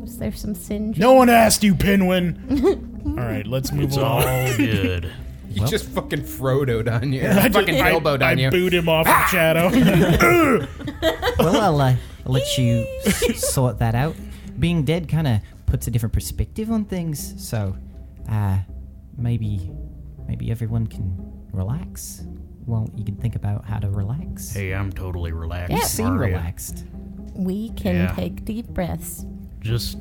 Is there some singe? No one asked you, Pinwin. All right, let's move It's along. all good. You just fucking Frodo'd on you. I Fucking elbowed on I you. boot him off of Shadow. Well, I'll let you sort that out. Being dead kind of puts a different perspective on things, so maybe everyone can relax. Well, you can think about how to relax. Hey, I'm totally relaxed. You seem Maria. relaxed. We can Yeah. take deep breaths. Just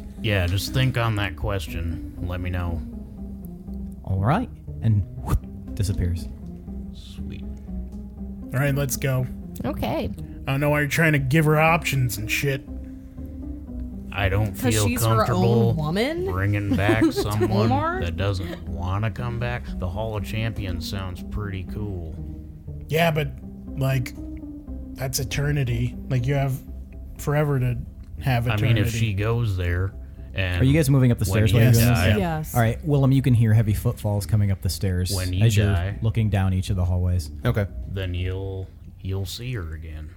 think on that question. Let me know. All right, and disappears. Sweet. All right, let's go. Okay. I don't know why you're trying to give her options and shit. I don't Because feel she's her comfortable own woman? bringing back someone Tomar? that doesn't want to come back. The Hall of Champions sounds pretty cool. Yeah, but, like, that's eternity. Like, you have forever to have I eternity. mean, if she goes there, and Are you guys moving up the when stairs you while you're Yes. doing this? die, Yes. All right, Willem, you can hear heavy footfalls coming up the stairs When you as you're die. looking down each of the hallways. Okay. then you'll see her again.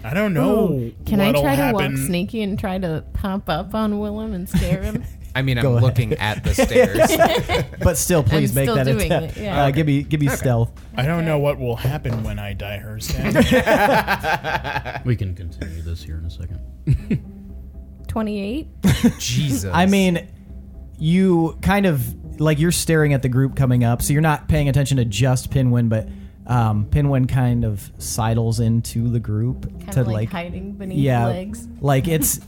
I don't know Can I what'll try to happen. walk sneaky and try to pop up on Willem and scare him? I mean, I'm Go ahead. looking at the stairs. But still, please I'm make still that doing attempt. it, yeah. Give me stealth. I don't know what will happen when I die, Hirstag. We can continue this here in a second. 28. Jesus. I mean, you kind of like you're staring at the group coming up, so you're not paying attention to just Pinwin, but Pinwin kind of sidles into the group Kind to of like hiding beneath yeah, legs. like it's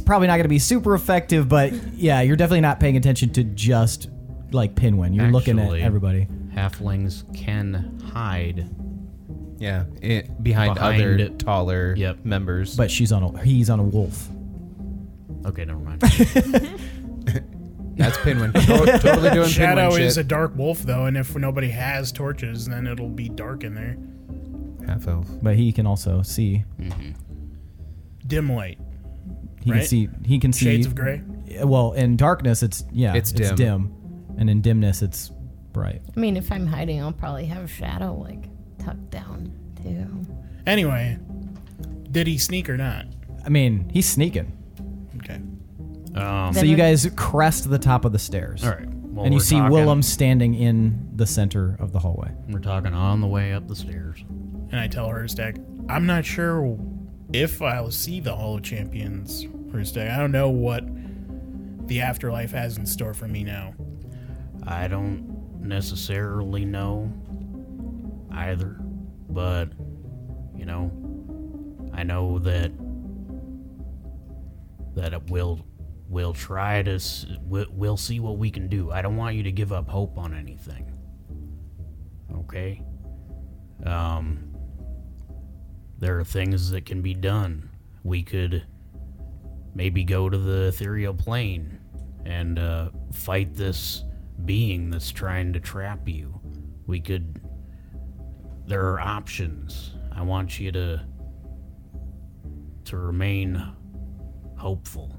probably not going to be super effective, but yeah, you're definitely not paying attention to just like Pinwin. You're looking at Actually, everybody. Halflings can hide. yeah, behind other it. taller Yep. members. But he's on a wolf. Okay, never mind. That's Pinwin. Totally doing Shadow Pinwin is shit. a dark wolf, though, and if nobody has torches, then it'll be dark in there. Half elf. But he can also see. Dim light. He Right? can see. He can see. Shades of gray. Well, in darkness, it's dim. and in dimness, it's bright. I mean, if I'm hiding, I'll probably have Shadow like tucked down too. Anyway, did he sneak or not? I mean, he's sneaking. Okay. So you guys crest the top of the stairs. All right. Well, And you we're see talking- Willem standing in the center of the hallway. We're talking on the way up the stairs. And I tell Hirstag, I'm not sure if I'll see the Hall of Champions, Hirstag. I don't know what the afterlife has in store for me now. I don't necessarily know either, but you know, I know that we'll try to we'll see what we can do. I don't want you to give up hope on anything. Okay? There are things that can be done. We could maybe go to the ethereal plane and fight this being that's trying to trap you. There are options. I want you to remain hopeful.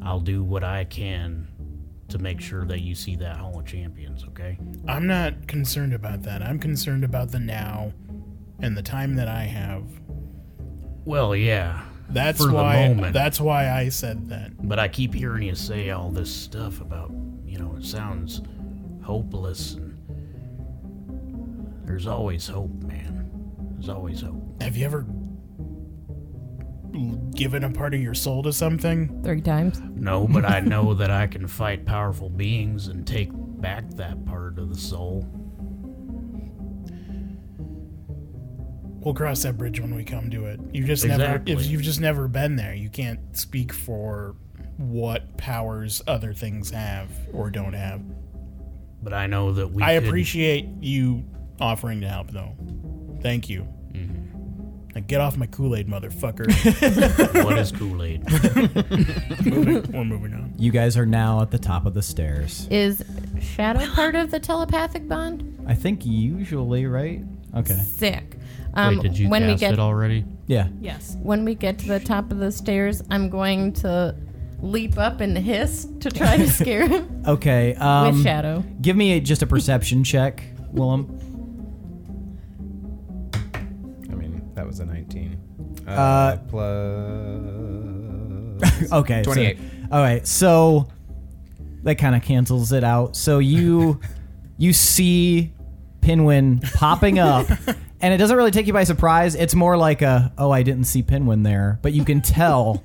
I'll do what I can to make sure that you see that Hall of Champions, okay? I'm not concerned about that. I'm concerned about the now and the time that I have. Well, yeah. That's for why. the moment. That's why I said that. But I keep hearing you say all this stuff about, it sounds hopeless, and there's always hope, man. There's always hope. Have you ever given a part of your soul to something? 3 times. No, but I know that I can fight powerful beings and take back that part of the soul. We'll cross that bridge when we come to it. You've just never been there. You can't speak for what powers other things have or don't have. But I know that we I could- appreciate you offering to help, though. Thank you. Now get off my Kool-Aid, motherfucker. What is Kool-Aid? We're moving on. You guys are now at the top of the stairs. Is Shadow part of the telepathic bond? I think usually, right? Okay. Sick. Wait, did you when cast we get it already? Yeah. Yes. when we get to the top of the stairs, I'm going to leap up and hiss to try to scare him Okay. with Shadow. Give me just a perception check, Willem. I mean, that was a 19. Plus Okay. 28. All right. So that kind of cancels it out. So you see Pinwin popping up, and it doesn't really take you by surprise. It's more like I didn't see Pinwin there, but you can tell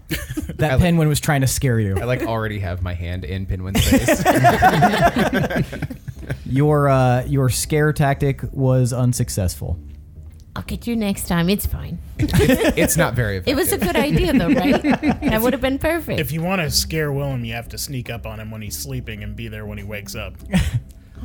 that Pinwin was trying to scare you. I already have my hand in Pinwin's face. Your scare tactic was unsuccessful. I'll get you next time. It's fine. It's not very effective. It was a good idea, though, right? That would have been perfect. If you want to scare Willem, you have to sneak up on him when he's sleeping and be there when he wakes up.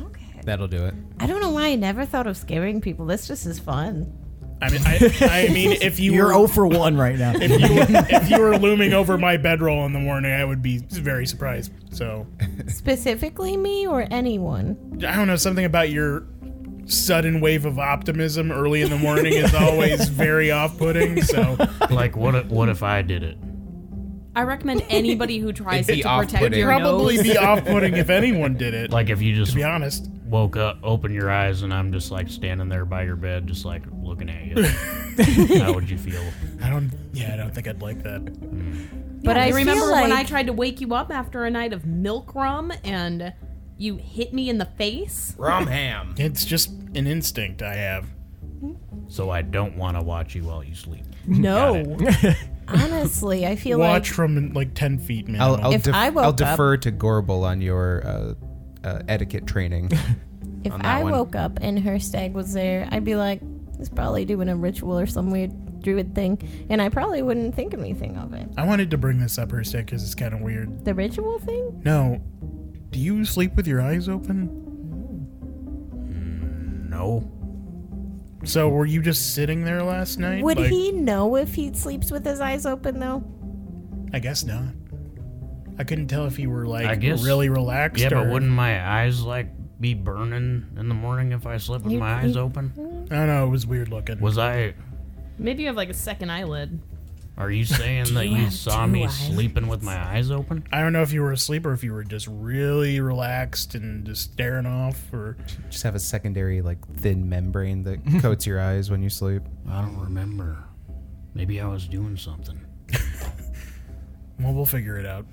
Okay. That'll do it. I don't know why I never thought of scaring people. This just is fun. I mean, if you You're were 0 for 1 right now. if you were looming over my bedroll in the morning, I would be very surprised. So, Specifically me or anyone? I don't know, something about your sudden wave of optimism early in the morning is always very off-putting. So, Like, what if I did it? I recommend anybody who tries It'd to be protect off-putting. your probably nose. be off-putting if anyone did it. Like, if you just to be honest. woke up, open your eyes, and I'm just like standing there by your bed, just like looking at you. How would you feel? I don't think I'd like that. But I remember feel like when I tried to wake you up after a night of milk rum and you hit me in the face? Rum ham. It's just an instinct I have. So I don't want to watch you while you sleep. No. Honestly, I feel Watch like from like 10 feet minimum. I'll defer to Gorbel on your etiquette training. if on that I one. woke up and Hirstag was there, I'd be like, he's probably doing a ritual or some weird druid thing, and I probably wouldn't think anything of it. I wanted to bring this up, Hirstag, because it's kind of weird. The ritual thing? No. Do you sleep with your eyes open? No. So were you just sitting there last night? Would he know if he sleeps with his eyes open, though? I guess not. I couldn't tell if you were I like guess- really relaxed. Yeah, or... but wouldn't my eyes like be burning in the morning if I slept with my eyes open? I don't know. It was weird looking. Was I? Maybe you have like a second eyelid. Are you saying that you you have saw two me eyes? sleeping with my eyes open? I don't know if you were asleep or if you were just really relaxed and just staring off, or Just have a secondary thin membrane that coats your eyes when you sleep. I don't remember. Maybe I was doing something. well, we'll figure it out.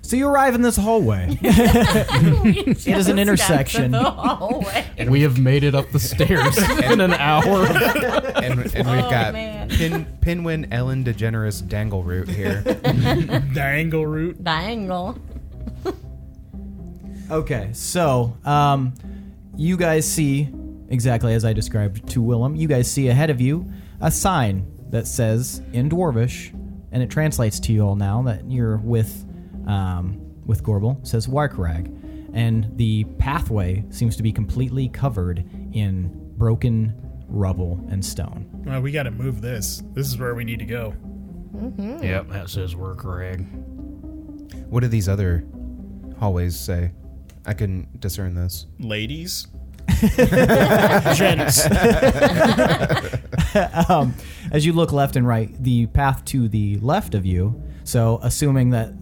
So you arrive in this hallway. It is an intersection. We have made it up the stairs in an hour. And we've got man. Pinwin Ellen DeGeneres Dangleroot here. Dingleroot. Diangle. Okay, so you guys see, exactly as I described to Willem, you guys see ahead of you a sign that says in Dwarvish, and it translates to you all now that you're with Gorbel, says Warkrag, and the pathway seems to be completely covered in broken rubble and stone. Well, we got to move this. This is where we need to go. Yep, that says work rag. What do these other hallways say? I couldn't discern this. Ladies. Gents. As you look left and right, the path to the left of you, so assuming that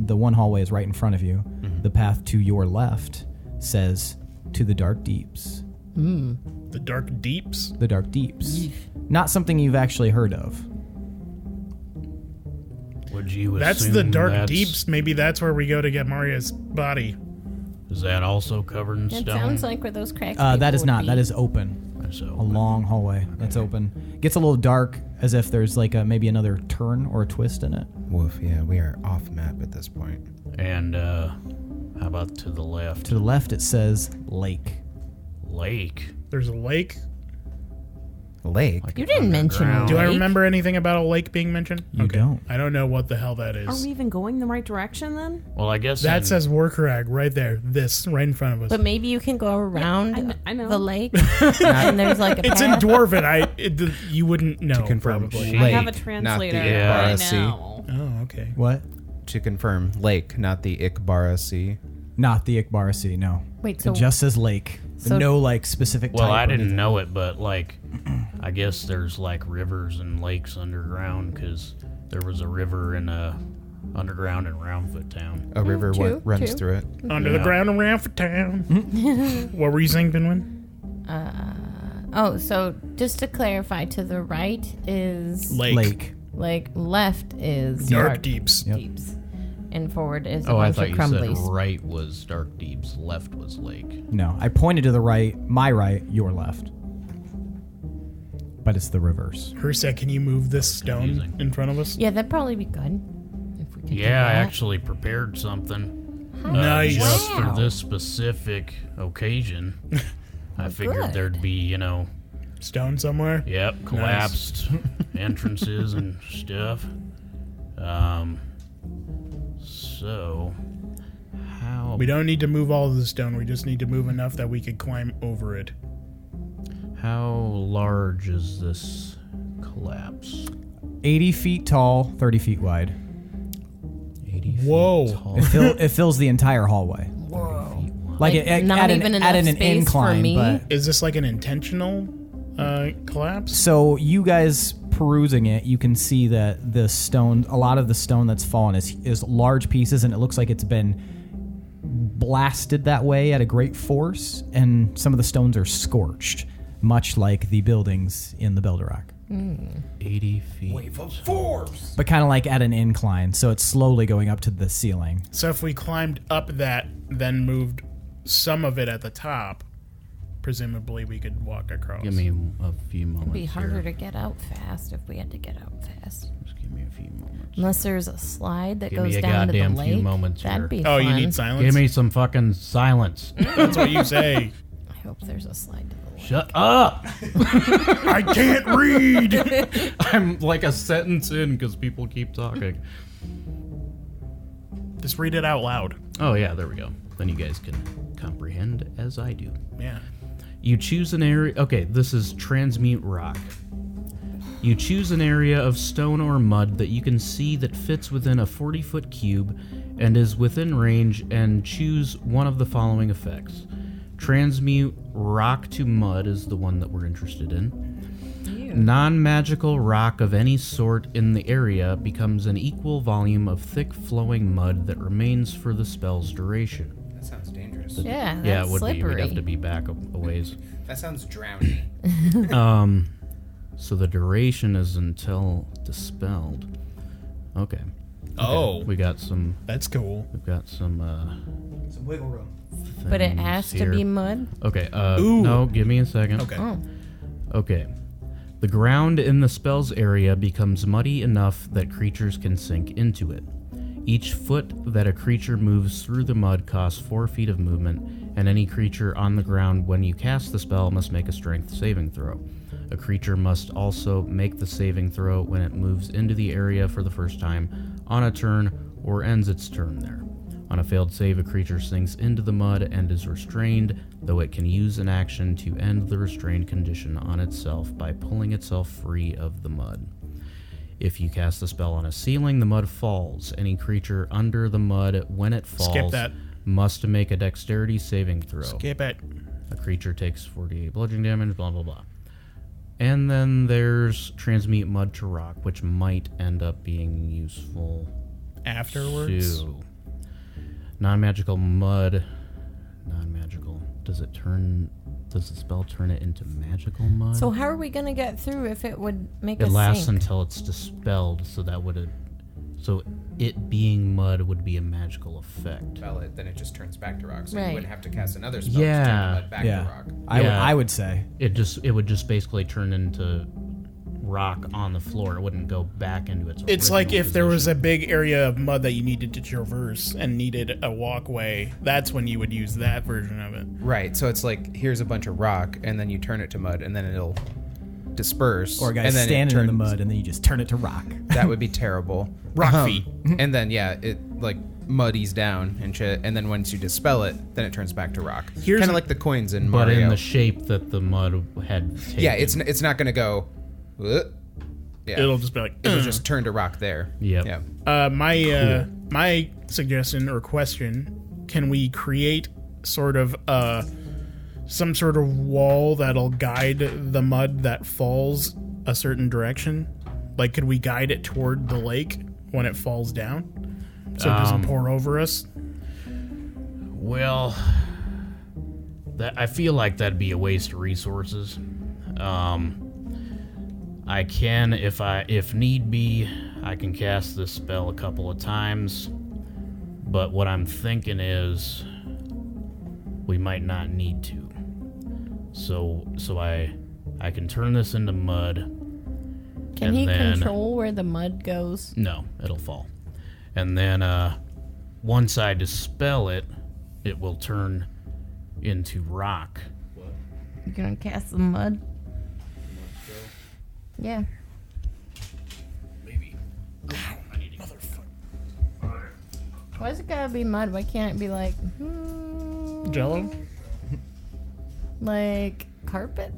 the one hallway is right in front of you, the path to your left says to the dark deeps. The dark deeps. The dark deeps. Not something you've actually heard of. Would you That's assume the dark that's- deeps. Maybe that's where we go to get Maria's body. Is that also covered in It stone? sounds like where those cracks That is would not. be. That is open. So, A long hallway that's open. Gets a little dark, as if there's maybe another turn or a twist in it. Woof, yeah, we are off map at this point. And how about to the left? To the left, it says lake. Lake. There's a lake. Lake? Like You didn't mention underground. Do I Lake? remember anything about a lake being mentioned? You don't. I don't know what the hell that Are is. we even going the right direction then? Well, I guess That in- says Warkrag right there. This right in front of us. But maybe you can go around I know. the lake, and there's like a it's in path. Dwarven. You wouldn't know. To confirm, probably. lake, I have a not the translator Yeah. right Ikbara Sea. now. Oh, okay. What? To confirm, lake, not the Ikbara Sea. Not the Ikbara Sea, no. Wait, It so just says lake. So- No specific type. Well, I or didn't anything. know it, but I guess there's rivers and lakes underground because there was a river in underground in Roundfoot Town. A river true, runs true. through it. Under the ground around for town. What were you saying, Pinwin? So just to clarify, to the right is Lake. left is Dark Deeps. Deeps, and forward is a Oh, I bunch thought of you crumblies. said right was Dark Deeps, left was Lake. No, I pointed to the right, my right, your left. But it's the reverse. Hirstag, can you move this stone confusing. in front of us? Yeah, that'd probably be good if we could. do Yeah, I that. actually prepared something. Nice. Just Wow. for this specific occasion. I figured good. there'd be, Stone somewhere? collapsed entrances and stuff. So, how We don't need to move all of the stone. We just need to move enough that we could climb over it. how large is this collapse? 80 feet tall, 30 feet wide. 80 feet Whoa. tall. It fills the entire hallway. Like Not at even at enough an space incline, for me? but Is this like an intentional collapse? so you guys perusing it, you can see that the stone, a lot of the stone that's fallen is large pieces, and it looks like it's been blasted that way at a great force, and some of the stones are scorched, much like the buildings in the Belderock. 80 feet. But kind of like at an incline, so it's slowly going up to the ceiling. So if we climbed up that, then moved some of it at the top, presumably we could walk across. Give me a few moments. It'd be harder here. to get out fast if we had to get out fast. Just give me a few moments. Unless there's a slide that Give me goes a down to the goddamn few lake. moments That'd here. be Oh, fun. you need silence? Give me some fucking silence. That's what you say. I hope there's a slide to the lake. Shut up! I can't read! I'm like a sentence in because people keep talking. Just read it out loud. Oh, yeah, there we go. Then you guys can comprehend as I do. Yeah. You choose an area. Okay, this is transmute rock. You choose an area of stone or mud that you can see that fits within a 40-foot cube and is within range, and choose one of the following effects. Transmute rock to mud is the one that we're interested in. Non-magical rock of any sort in the area becomes an equal volume of thick flowing mud that remains for the spell's duration. That sounds dangerous. Yeah, that's Yeah, it would slippery. be. We'd have to be back a ways. That sounds drowning. So the duration is until dispelled. Okay. Oh. We got some. That's cool. We've got some. Some wiggle room. But it things has to here. be mud. Okay. Ooh. No, give me a second. Okay. Oh, Okay. The ground in the spell's area becomes muddy enough that creatures can sink into it. Each foot that a creature moves through the mud costs 4 feet of movement, and any creature on the ground when you cast the spell must make a strength saving throw. A creature must also make the saving throw when it moves into the area for the first time on a turn or ends its turn there. On a failed save, a creature sinks into the mud and is restrained, though it can use an action to end the restrained condition on itself by pulling itself free of the mud. If you cast the spell on a ceiling, the mud falls. Any creature under the mud when it falls Skip that. must make a dexterity saving throw. Skip it. A creature takes 48 bludgeoning damage, blah, blah, blah. And then there's transmute mud to rock, which might end up being useful Afterwards? too. Non-magical mud. Non-magical. Does the spell turn it into magical mud? so how are we gonna get through if it would make it us lasts sink? until it's dispelled, so it being mud would be a magical effect. Spell it, then it just turns back to rock. So Right. you wouldn't have to cast another spell to turn Yeah. the mud back Yeah. to rock. I would say. It would just basically turn into rock on the floor. It wouldn't go back into its It's like original if there was position. a big area of mud that you needed to traverse and needed a walkway, that's when you would use that version of it. Right. So it's like, here's a bunch of rock, and then you turn it to mud, and then it'll disperse. Or a guy and then it standing in the turns- mud, and then you just turn it to rock. That would be terrible. Rock feet. And then, yeah, it like muddies down and shit. And then once you dispel it, then it turns back to rock. Here's Kind a- of like the coins in but Mario. in the shape that the mud had taken. Yeah, it's not going to go. Yeah. It'll just be like, It'll just turn to rock there. Yep. Yeah. my suggestion or question: can we create sort of some sort of wall that'll guide the mud that falls a certain direction? Like, could we guide it toward the lake when it falls down? So it doesn't pour over us? Well, I feel like that'd be a waste of resources. I can, if need be, I can cast this spell a couple of times. But what I'm thinking is we might not need to. So I can turn this into mud. Can he control where the mud goes? No, it'll fall. And then once I dispel it, it will turn into rock. You're gonna cast the mud? Yeah. Maybe. Why is it gotta be mud? Why can't it be like Jello? like carpet?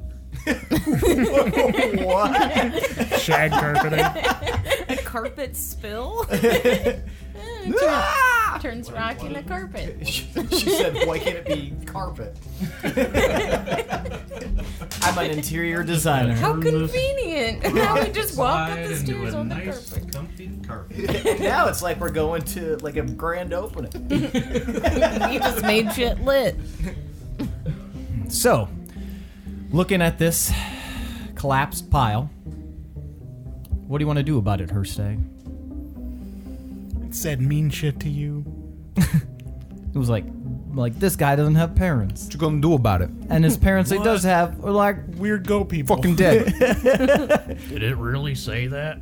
What? Shag carpeting? A carpet spill? Turns rock into carpet. She said, why can't it be carpet? I'm an interior designer. How convenient! Now we just walk up the stairs on the carpet. comfy carpet. Now it's like we're going to like a grand opening. You just made shit lit. So, looking at this collapsed pile, what do you want to do about it, Hirstag? Said mean shit to you. It was like this guy doesn't have parents, What you gonna do about it? and his parents he does have are like Weird goat people. Fucking dead. Did it really say that?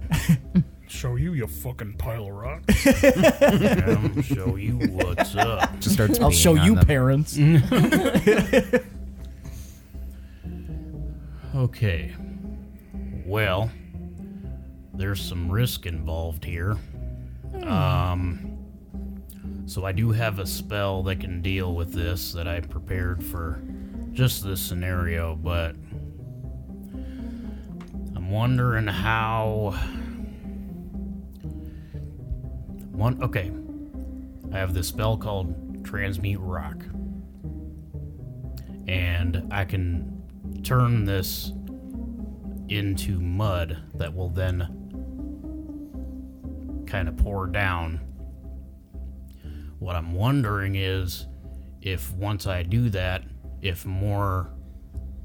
Show you fucking pile of rock. I'll show you what's up. Just starts I'll peeing show on you them. parents. Okay. Well, there's some risk involved here. So I do have a spell that can deal with this that I prepared for just this scenario, but I'm wondering how... Okay. I have this spell called Transmute Rock. And I can turn this into mud that will then kind of pour down. What I'm wondering is if once I do that, if more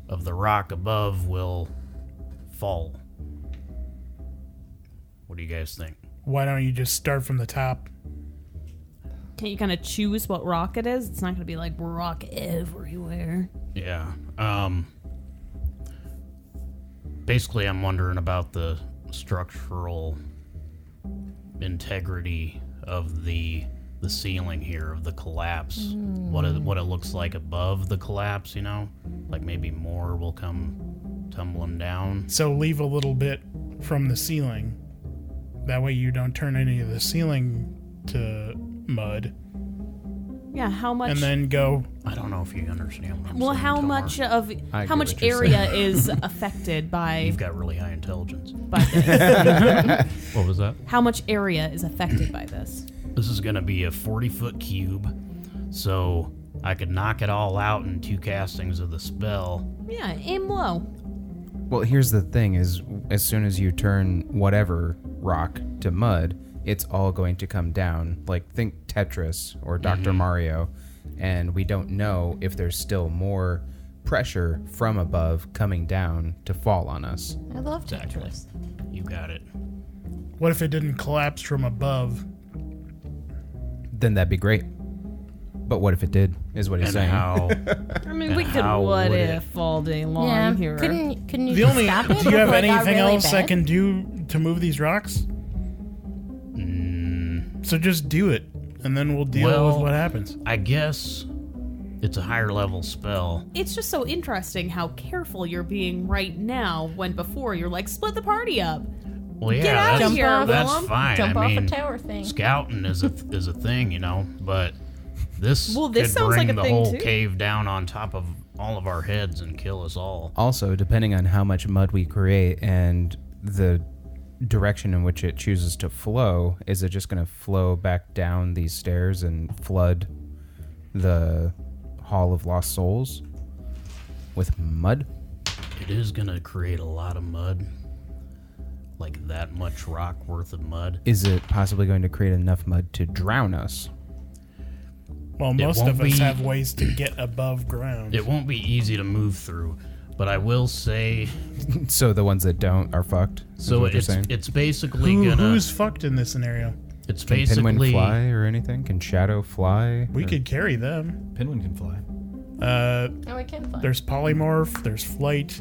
of the rock above will fall. What do you guys think? Why don't you just start from the top? Can't you kind of choose what rock it is? It's not going to be like rock everywhere. Yeah. Basically, I'm wondering about the structural integrity of the ceiling here, of the collapse. What it looks like above the collapse, you know? Like maybe more will come tumbling down. So leave a little bit from the ceiling. That way you don't turn any of the ceiling to mud. Yeah, how much? And then go... I don't know if you understand what I'm well, saying, how Tomar. much of I how get much what you're area is affected by You've got really high intelligence. this? What was that? How much area is affected by this? This is going to be a 40-foot cube, so I could knock it all out in 2 castings of the spell. Yeah, aim low. Well, here's the thing: is as soon as you turn whatever rock to mud, it's all going to come down. Like think Tetris or Dr. Mario, and we don't know if there's still more pressure from above coming down to fall on us. I love Exactly. Tetris. You got it. What if it didn't collapse from above? Then that'd be great. But what if it did? Is what he's And saying. how... I mean, And we could how what would if all day long Yeah. here. Couldn't you The just only... stop it Do you have before it got anything really else bad? that can do to move these rocks? So just do it, and then we'll deal with Well, what happens. I guess it's a higher level spell. It's just so interesting how careful you're being right now when before you're like, split the party up. Well, yeah, Get out of that's, here, that's Willem. fine. Jump I off mean, a tower thing. scouting is a thing, you know, but this Well, this could sounds bring like a the thing, whole too. cave down on top of all of our heads and kill us all. Also, depending on how much mud we create and the direction in which it chooses to flow, is it just going to flow back down these stairs and flood the Hall of Lost Souls with mud? It is gonna create a lot of mud. like that much rock worth of mud. Is it possibly going to create enough mud to drown us? Well, most won't of us be- have ways to get above ground. It won't be easy to move through, but I will say. So the ones that don't are fucked. Is So what you're saying? it's basically gonna. Who's fucked in this scenario? It's Can basically. Pinwin fly or anything? Can Shadow fly? We Or- could carry them. Pinwin can fly. Oh, we can fly. There's polymorph. There's flight.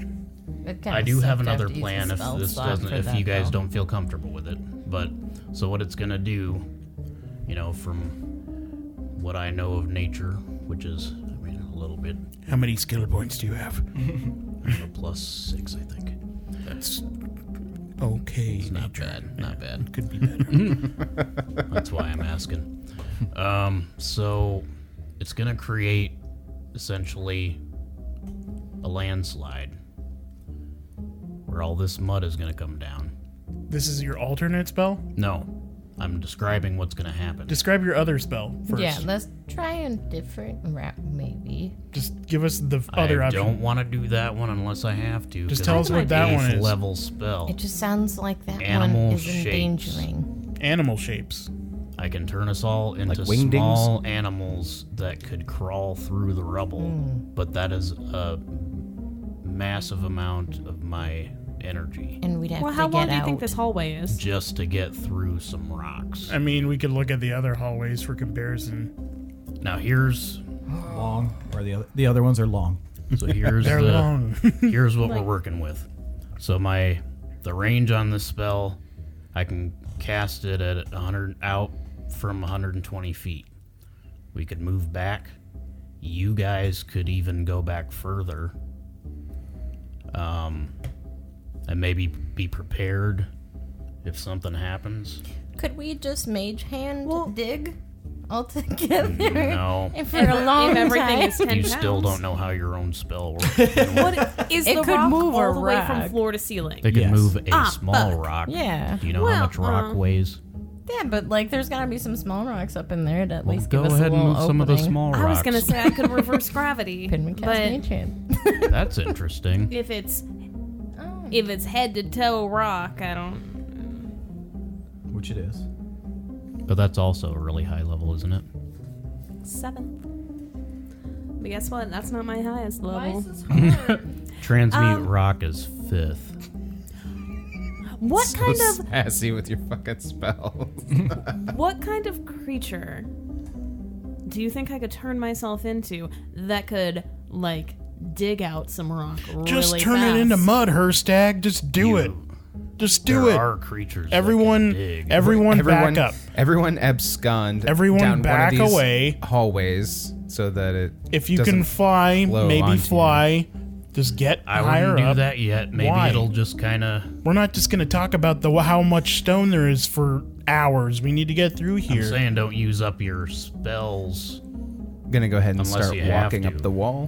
It kinda I do have sucked to another to use plan the if spell this slot doesn't, for if that, you guys though. don't feel comfortable with it. But so what it's gonna do, from what I know of nature, which is a little bit, How many skill points do you have? a +6, I think. That's okay. It's not bad, not bad. Could be better. That's why I'm asking. So it's gonna create essentially a landslide where all this mud is gonna come down. This is your alternate spell? No, I'm describing what's gonna happen. Describe your other spell first. Yeah, let's try a different route, maybe. Just give us the other I option. don't want to do that one unless I have to. Just 'cause tell it's us what an that one 8th is. level spell. It just sounds like that Animal one is shapes. endangering. Animal shapes. I can turn us all into Like wingdings? small animals that could crawl through the rubble, but that is a massive amount of my energy And we'd have Well, to how get long do you out. think this hallway is? just to get through some rocks. I mean, we could look at the other hallways for comparison. Now here's Long, or the other ones are long. here's They're the long. here's what we're working with. So the range on this spell, I can cast it at 100 out from 120 feet. We could move back. You guys could even go back further. And maybe be prepared if something happens. Could we just mage hand dig all together? No. And for a long If everything time. is 10 You pounds. still don't know how your own spell works. What is It the could rock move a all the way from rock. floor to ceiling? They could Yes. move a Ah, small fuck. rock. Yeah. Do you know Well, how much rock weighs? Yeah, but there's gotta be some small rocks up in there to at least Go give us ahead a and little move some of the opening. small rocks. I was gonna say I could reverse gravity, Pinwin cast but mage hand. That's interesting. if it's head to toe rock, I don't. Which it is. But that's also a really high level, isn't it? 7. But guess what? That's not my highest level. Transmute rock is 5th. What So kind of sassy with your fucking spells. what kind of creature do you think I could turn myself into that could dig out some rock Just really turn fast? it into mud, Herstag. Just do it. Just do There it. are creatures. Everyone, that can dig. everyone back up. Everyone abscond. Everyone down back one of these away. hallways so that it. If you doesn't can fly, flow maybe onto fly. Just get I higher wouldn't do up. that yet. Maybe Why? it'll just kind of. We're not just going to talk about how much stone there is for hours. We need to get through I'm here. saying don't use up your spells. Gonna go ahead and Unless start you have walking to. up the wall.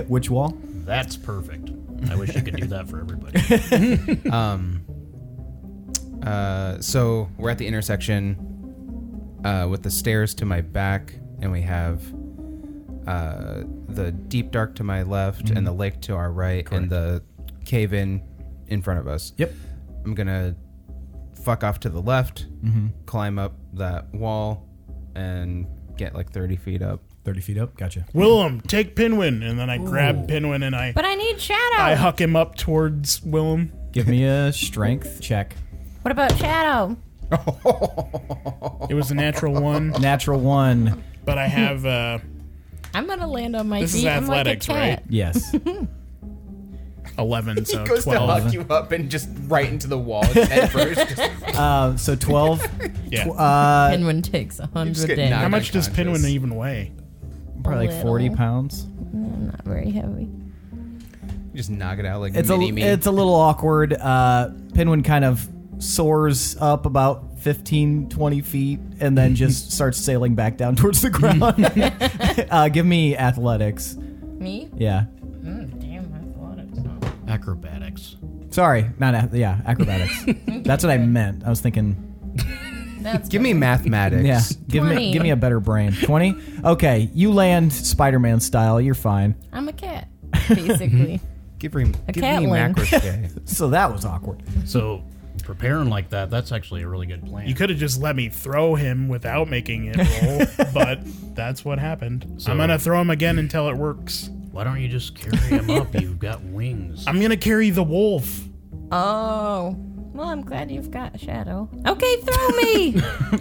Which wall? That's perfect. I wish you could do that for everybody. So we're at the intersection with the stairs to my back, and we have the deep dark to my left, and the lake to our right, and the cave in front of us. Yep. I'm gonna fuck off to the left, climb up that wall, and get 30 feet up. 30 feet up. Gotcha. Willem, take Pinwin. And then I grab Pinwin and I But I need Shadow. I huck him up towards Willem. Give me a strength check. What about Shadow? It was a natural 1, Natural 1. but I have... I'm gonna land on my This is feet. athletics, I'm like a right? cat. Yes. 11, so He goes 12. to huck you up and just right into the wall head first. Just, So 12. Yeah. Pinwin takes 100 just get damage. How knocked much does unconscious. Pinwin even weigh? Probably A 40 little. pounds. Not very heavy. just knock it out like It's mini-me. it's a little awkward. Pinwin kind of soars up about 15, 20 feet and then just starts sailing back down towards the ground. Give me athletics. Me? Yeah. Damn, athletics. Acrobatics. Sorry, not acrobatics. That's what I meant. I was thinking. That's Give me mathematics. Yeah, give 20. me a better brain. 20. Okay, you land Spider-Man style. You're fine. I'm a cat, basically. Give me catling. macro stay. So that was awkward. So preparing like that, that's actually a really good plan. You could have just let me throw him without making it roll, but that's what happened. So- I'm gonna throw him again until it works. Why don't you just carry him up? You've got wings. I'm gonna carry the wolf. Oh. Well, I'm glad you've got a shadow. Okay, throw me!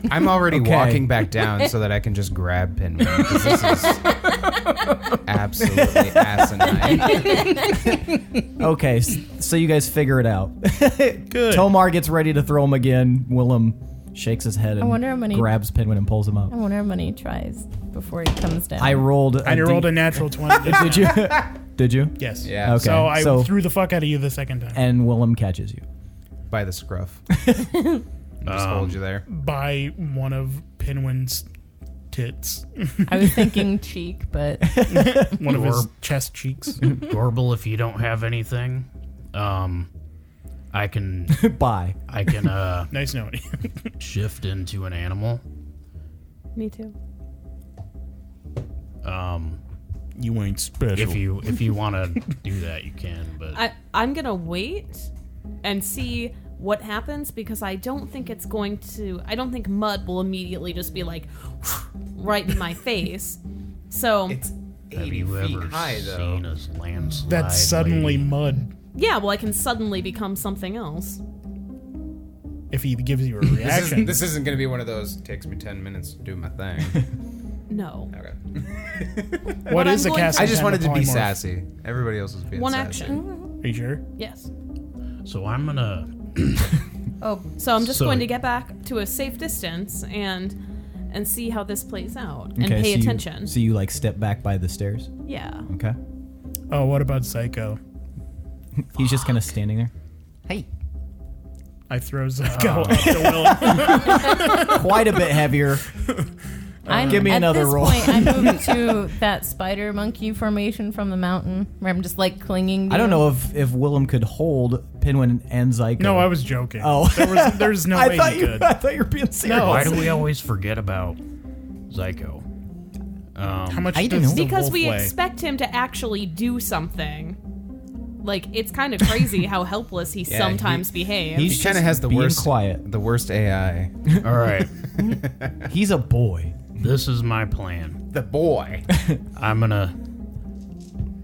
I'm already Okay. walking back down so that I can just grab Pinwin, because this is absolutely asinine. Okay, so you guys figure it out. Good. Tomar gets ready to throw him again. Willem shakes his head and wonder how many- grabs Pinwin and pulls him up. I wonder how many he tries before he comes down. I rolled. I rolled a natural 20. Did you? Did you? Yes. Yeah. Okay. So I so- threw the fuck out of you the second time. And Willem catches you. By the scruff. Just hold you there. By one of Pinwin's tits. I was thinking cheek, but One of his chest cheeks. Gorbel, if you don't have anything, I can Bye. Nice knowing you. shift into an animal. Me too. You ain't special. If you want to do that, you can. But I'm gonna wait and see what happens, because I don't think it's going to. I don't think mud will immediately just be like right in my face. So It's have 80 you feet ever high, though. seen a landslide? That's suddenly lady? mud. yeah, well, I can suddenly become something else. If he gives you a reaction. This isn't going to be one of those, takes me 10 minutes to do my thing. No. Okay. What I'm is a going cast? I just wanted to be polymorph? sassy. Everybody else was being One sassy. action. Are you sure? Yes. So I'm gonna. So I'm just So- going to get back to a safe distance and see how this plays out and Okay, pay so you- attention. So you like step back by the stairs. Yeah. Okay. Oh, what about Psycho? He's just kind of standing there. Hey. I throw Psycho up to Willem. Quite a bit heavier. Give me another roll. At this point, I moved to that spider monkey formation from the mountain, where I'm just like clinging to I don't you. know if Willem could hold Pinwin and Zyko. No, I was joking. Oh. There's no I way thought he you. could. I thought you were being serious. No. Why do we always forget about Zyko? How much I don't does know. the Because wolf we weigh? expect him to actually do something. Like, it's kind of crazy how helpless he sometimes behaves. he's He kind of has the being worst, quiet. the worst AI. All right, He's a boy. this is my plan. The boy. I'm gonna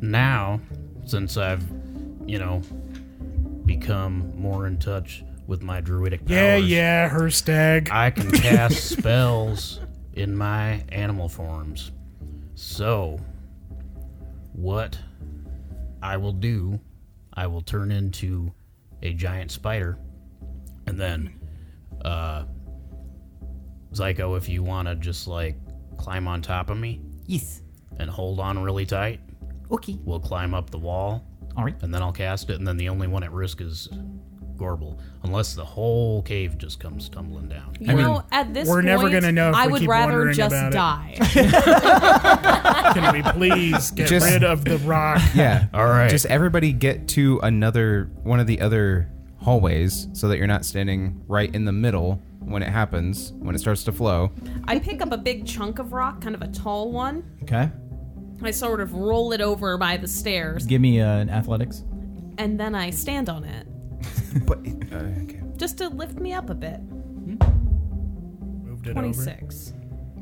now, since I've, become more in touch with my druidic powers. Yeah, Hirstag. I can cast spells in my animal forms. So, what I will do, I will turn into a giant spider, and then, Zyko, if you want to just climb on top of me Yes. and hold on really tight, Okay. we'll climb up the wall, All right. and then I'll cast it, and then the only one at risk is Gorbel, unless the whole cave just comes tumbling down. You know, at this we're point, never gonna know if I we would keep rather wondering just about it. die. Can we please get Just- rid of the rock? Yeah. All right. Just everybody get to one of the other hallways so that you're not standing right in the middle when it happens, when it starts to flow. I pick up a big chunk of rock, kind of a tall one. Okay. I sort of roll it over by the stairs, Give me an athletics. and then I stand on it, But okay. just to lift me up a bit. Moved it over. 26.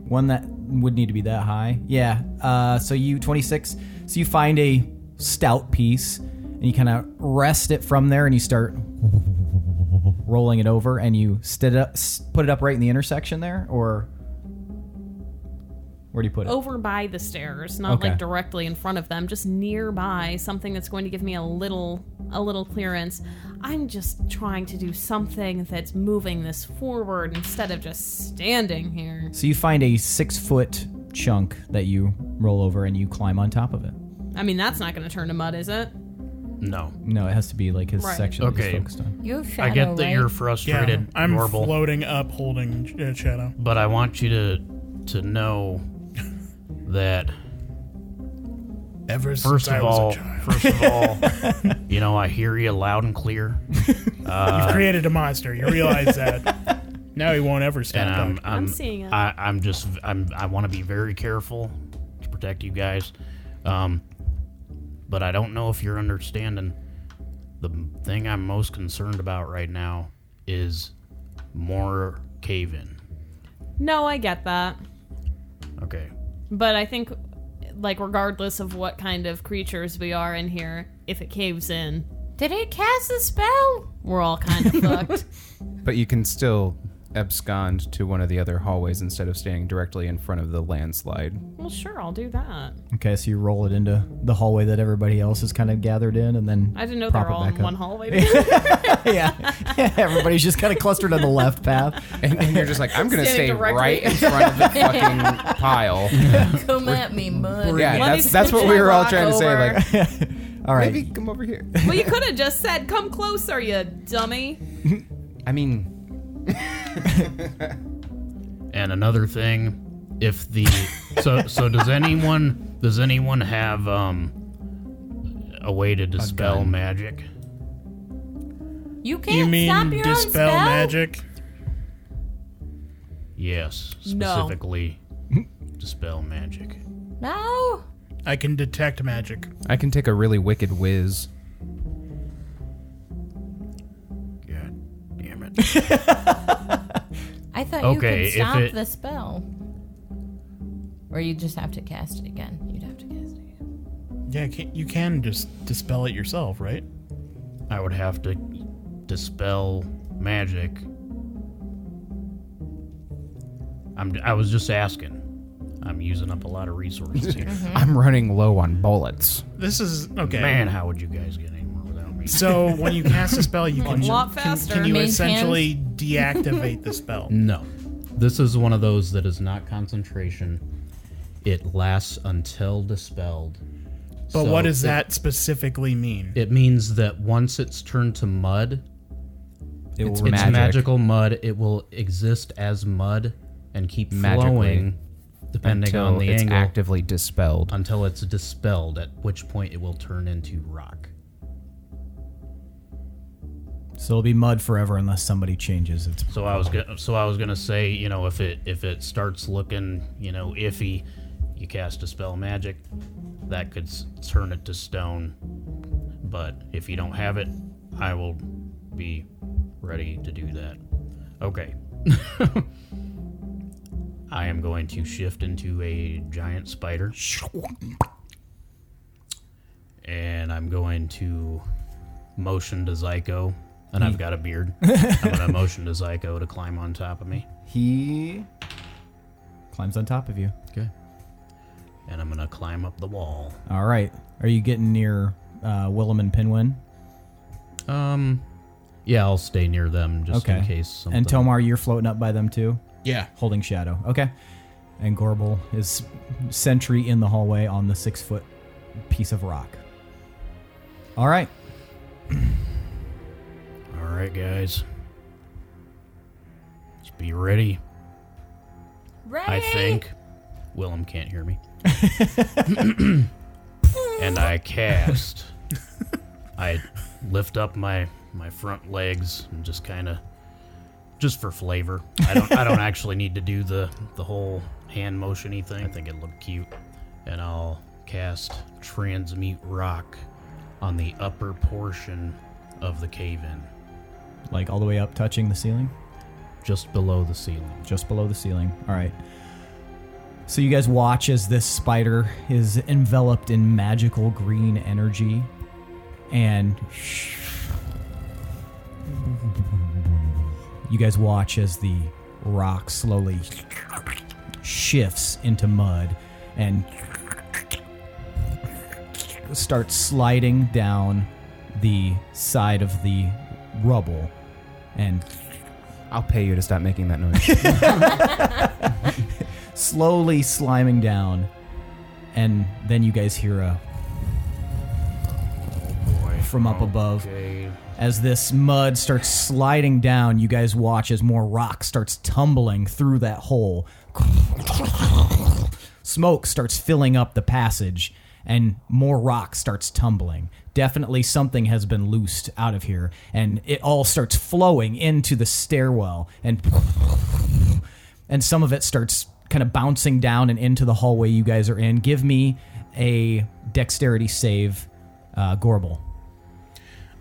One that would need to be that high. Yeah. So you 26. So you find a stout piece and you kind of rest it from there and you start rolling it over and you put it up right in the intersection there, or where do you put it? Over by the stairs, not Okay. like directly in front of them, just nearby, something that's going to give me a little clearance. I'm just trying to do something that's moving this forward instead of just standing here. So you find a 6-foot chunk that you roll over and you climb on top of it. I mean, that's not going to turn to mud, is it? No. No, it has to be like his Right. section that Okay. he's focused on. You have shadow, I get that right? you're Yeah, frustrated, I'm Gorbel, floating up holding Shadow. but I want you to know that Ever first since I of was a child. all, I hear you loud and clear, You've created a monster. You realize that. Now he won't ever stop and talking. I'm seeing it. I want to be very careful to protect you guys, but I don't know if you're understanding. The thing I'm most concerned about right now is more cave-in. No, I get that. Okay. But I think, like, regardless of what kind of creatures we are in here, if it caves in, Did it cast a spell? we're all kind of fucked. But you can still abscond to one of the other hallways instead of standing directly in front of the landslide. Well, sure, I'll do that. Okay, so you roll it into the hallway that everybody else is kind of gathered in, and then I didn't know they prop were it all back in up. one hallway together. Yeah, everybody's just kind of clustered on the left path. And you're just like, I'm going to stay Standing directly- right in front of the fucking pile. Come at me, mud. Yeah, Let me that's what switch we my were all rock trying to say. over. Like, All right. maybe come over here. Well, you could have just said, come closer, you dummy. I mean, And another thing, if the so does anyone have a way to dispel gun. magic? You can't You mean stop your own dispel spell? magic? Yes, No. specifically dispel magic. No. I can detect magic. I can take a really wicked whiz. God damn it. I thought Okay, you if could stop it- the spell. Or you just have to cast it again. You'd have to cast it again. Yeah, you can just dispel it yourself, right? I would have to dispel magic. I was just asking. I'm using up a lot of resources here. I'm running low on bullets. This is okay. Man, how would you guys get anywhere without me? So when you cast a spell, you can A lot faster. Can you Main essentially deactivate the spell? No. This is one of those that is not concentration. It lasts until dispelled. But So what does it- that specifically mean? It means that once it's turned to mud, It's it's magical mud. It will exist as mud and keep Magically. flowing, depending until on the it's angle, actively dispelled. until it's dispelled. At which point it will turn into rock. So it'll be mud forever unless somebody changes its. So I was gonna say, if it starts looking, iffy, you cast dispel magic, that could turn it to stone. But if you don't have it, I will be ready to do that. Okay. I am going to shift into a giant spider. And I'm going to motion to Zyko. And I've got a beard. I'm going to motion to Zyko to climb on top of me. He climbs on top of you. Okay. And I'm going to climb up the wall. All right. Are you getting near Willem and Pinwin? Yeah, I'll stay near them just in case something. And Tomar, you're floating up by them too, Yeah. holding shadow. Okay. And Gorbel is sentry in the hallway on the 6-foot piece of rock. All right. All right, guys. Just be ready. Ready? I think Willem can't hear me. And I cast. I lift up my front legs and just kind of, just for flavor. I don't actually need to do the whole hand motion-y thing. I think it looked cute. And I'll cast Transmute Rock on the upper portion of the cave-in, Like all the way up, touching the ceiling? just below the ceiling. Just below the ceiling. All right. So you guys watch as this spider is enveloped in magical green energy, and you guys watch as the rock slowly shifts into mud and starts sliding down the side of the rubble, and I'll pay you to stop making that noise. slowly sliming down, and then you guys hear a from up above. Okay. As this mud starts sliding down, you guys watch as more rock starts tumbling through that hole. Smoke starts filling up the passage, and more rock starts tumbling. Definitely something has been loosed out of here, and it all starts flowing into the stairwell, and some of it starts kind of bouncing down and into the hallway you guys are in. Give me a dexterity save, Gorbel.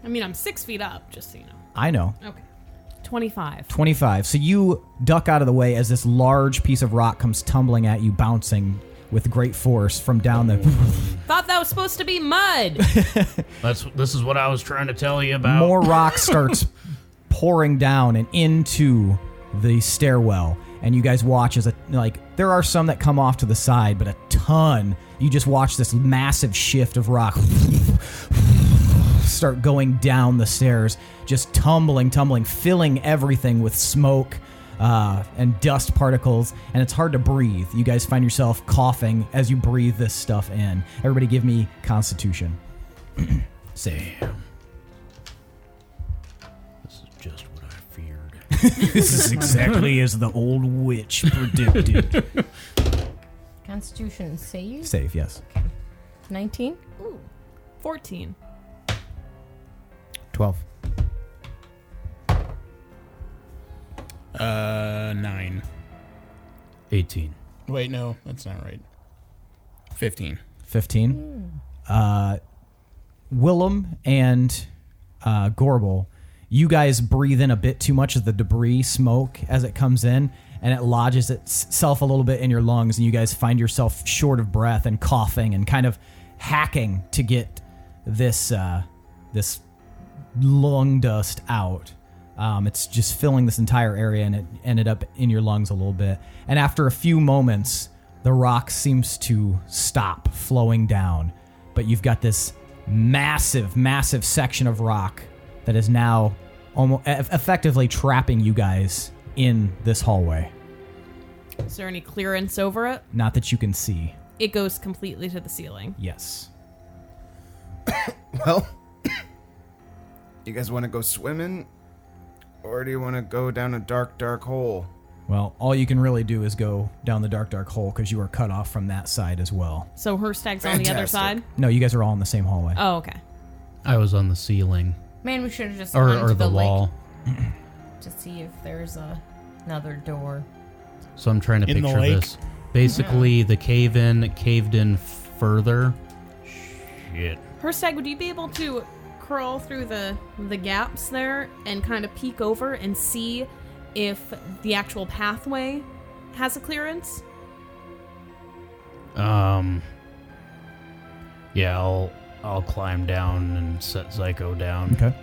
I mean, I'm 6 feet up, just so you know. I know. Okay. 25. 25. So you duck out of the way as this large piece of rock comes tumbling at you, bouncing with great force from down the... Thought that was supposed to be mud. This is what I was trying to tell you about. More rock starts pouring down and into the stairwell. And you guys watch as there are some that come off to the side, but a ton. You just watch this massive shift of rock start going down the stairs, just tumbling, filling everything with smoke and dust particles, and it's hard to breathe. You guys find yourself coughing as you breathe this stuff in. Everybody give me Constitution. Save. This is just what I feared. This is exactly as the old witch predicted. Constitution save? Save, yes. 19? Ooh. 14. 12. 9. 18. Wait, no, that's not right. 15. 15. Willem and Gorbel, you guys breathe in a bit too much of the debris smoke as it comes in, and it lodges itself a little bit in your lungs, and you guys find yourself short of breath and coughing and kind of hacking to get this lung dust out. It's just filling this entire area, and it ended up in your lungs a little bit. And after a few moments, the rock seems to stop flowing down, but you've got this massive section of rock that is now almost effectively trapping you guys in this hallway. Is there any clearance over it? Not that you can see. It goes completely to the ceiling. Yes. Well, you guys want to go swimming? Or do you want to go down a dark hole? Well, all you can really do is go down the dark hole because you are cut off from that side as well. So Hirstag's on the other side? No, you guys are all in the same hallway. Oh, okay. I was on the ceiling. Man, we should have just gone Or to the wall. lake to see if there's another door. So I'm trying to In the picture lake? this. Basically, the caved in further. Shit. Hirstag, would you be able to crawl through the gaps there and kind of peek over and see if the actual pathway has a clearance? Yeah, I'll climb down and set Zyko down. Okay.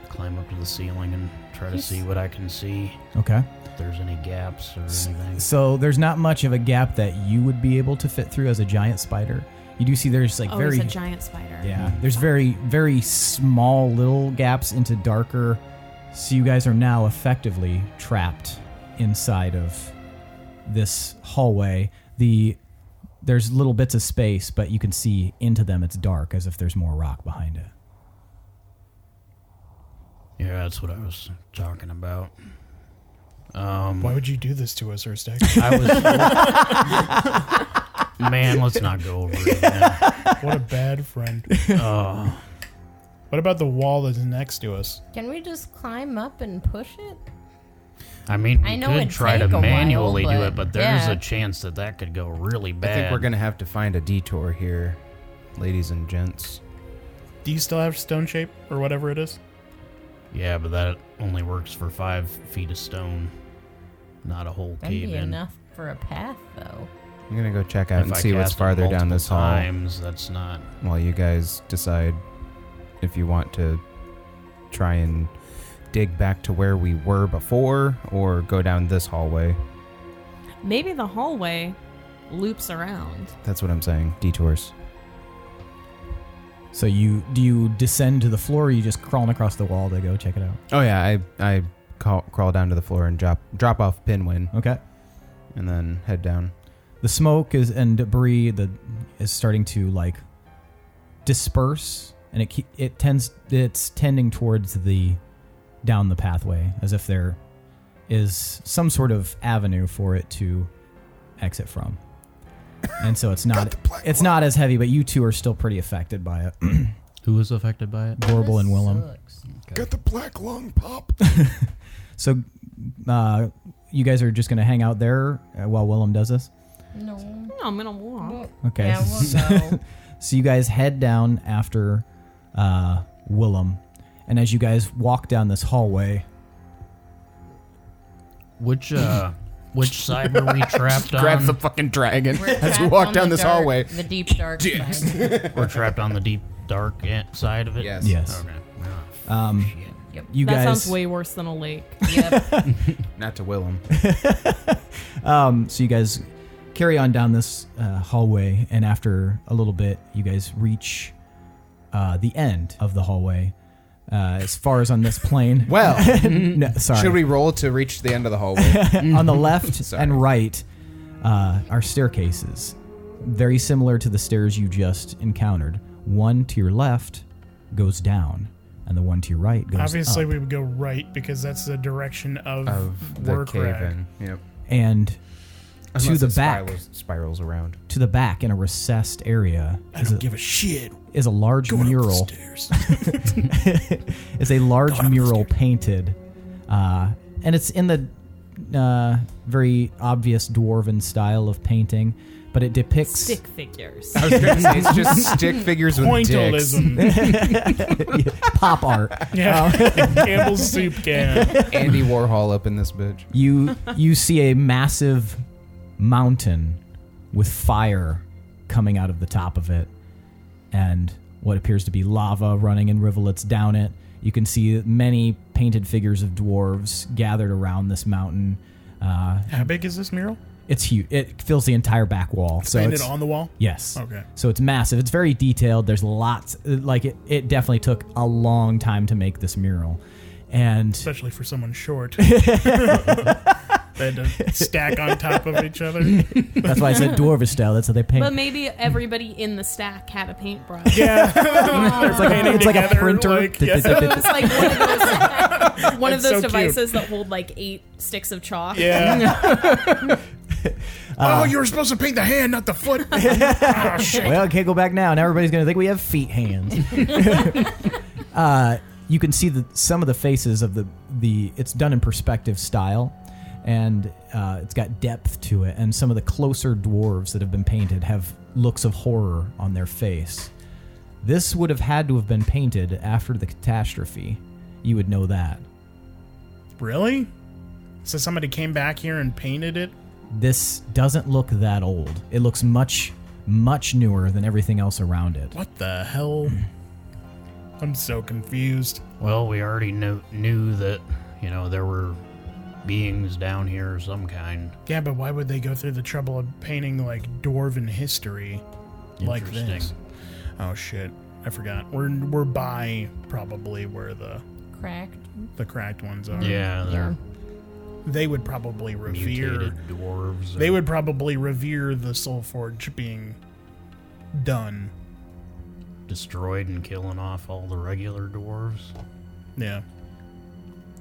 Climb up to the ceiling and try to see what I can see. Okay. If there's any gaps or anything. So there's not much of a gap that you would be able to fit through as a giant spider. You do see there's There's a giant spider. Yeah, there's very small little gaps into darker. So you guys are now effectively trapped inside of this hallway. There's little bits of space, but you can see into them. It's dark, as if there's more rock behind it. Yeah, that's what I was talking about. Why would you do this to us, Hirstag? Man, let's not go over it again. What a bad friend. What about the wall that's next to us? Can we just climb up and push it? I mean, I we know could it'd try to take a while, manually do but it, but there's yeah. a chance that could go really bad. I think we're going to have to find a detour here, ladies and gents. Do you still have stone shape or whatever it is? Yeah, but that only works for 5 feet of stone, not a whole That'd cave be in. enough for a path, though. I'm going to go check out If and I see what's cast it farther down multiple this hall times, that's not. while you guys decide if you want to try and dig back to where we were before or go down this hallway. Maybe the hallway loops around. That's what I'm saying. Detours. So do you descend to the floor, or are you just crawling across the wall to go check it out? Oh yeah, I crawl down to the floor and drop off Pinwin Okay. and then head down. The smoke and debris is starting to disperse, and it's tending towards down the pathway, as if there is some sort of avenue for it to exit from. And so it's not as heavy, but you two are still pretty affected by it. Who was affected by it? Gorbel and Willem. Sucks. Got the black lung pop. So you guys are just going to hang out there while Willem does this? No. No, I'm gonna walk. Okay. Yeah, we'll go. So you guys head down after Willem, and as you guys walk down this hallway, Which side were we trapped on? Grabs the fucking dragon We're as we trapped walk on down the this dark- hallway. The deep dark side. We're trapped on the deep, dark side of it? Yes. Yes. Okay. Yep. You that guys. sounds way worse than a lake. Yep. Not to Willem. So you guys carry on down this hallway, and after a little bit, you guys reach the end of the hallway. As far as on this plane. Well, No, sorry. should we roll to reach the end of the hallway? On the left Sorry. and right are staircases, very similar to the stairs you just encountered. One to your left goes down, and the one to your right goes Obviously, up. we would go right because that's the direction of the work cave rag. in. Yep. And Unless to the it back, spirals around. to the back in a recessed area I don't give a shit. is a large Going mural. up the stairs. Is a large Going up the mural stairs. painted, and it's in the very obvious dwarven style of painting, but it depicts Stick figures. I was going to say, it's just stick figures with dicks. Pointillism. pop art. Yeah. Campbell's soup can. Andy Warhol up in this bitch. You see a massive mountain with fire coming out of the top of it, and what appears to be lava running in rivulets down it. You can see many painted figures of dwarves gathered around this mountain. How big is this mural? It's huge. It fills the entire back wall. So Painted it's on the wall? yes. Okay. So it's massive. It's very detailed. There's lots. Like it definitely took a long time to make this mural, and Especially for someone short. They had to stack on top of each other. that's why I said dwarvish style. That's how they paint. But maybe everybody in the stack had a paintbrush. Yeah. it's like a printer. So it was like one of That's those so devices that hold like 8 sticks of chalk. Yeah. Oh, you were supposed to paint the hand, not the foot. Oh, shit. Well, can't go back now. Now everybody's going to think we have feet hands. You can see some of the faces of the. It's done in perspective style, and it's got depth to it. And some of the closer dwarves that have been painted have looks of horror on their face. This would have had to have been painted after the catastrophe. You would know that. Really? So somebody came back here and painted it? This doesn't look that old. It looks much, much newer than everything else around it. What the hell? I'm so confused. Well, we already knew that, there were beings down here of some kind. Yeah, but why would they go through the trouble of painting like dwarven history like Interesting. this? Oh shit, I forgot. We're by probably where the Cracked. ones are. Yeah, they're They would probably revere. mutated dwarves. They would probably revere the Soulforge being done. destroyed and killing off all the regular dwarves. Yeah.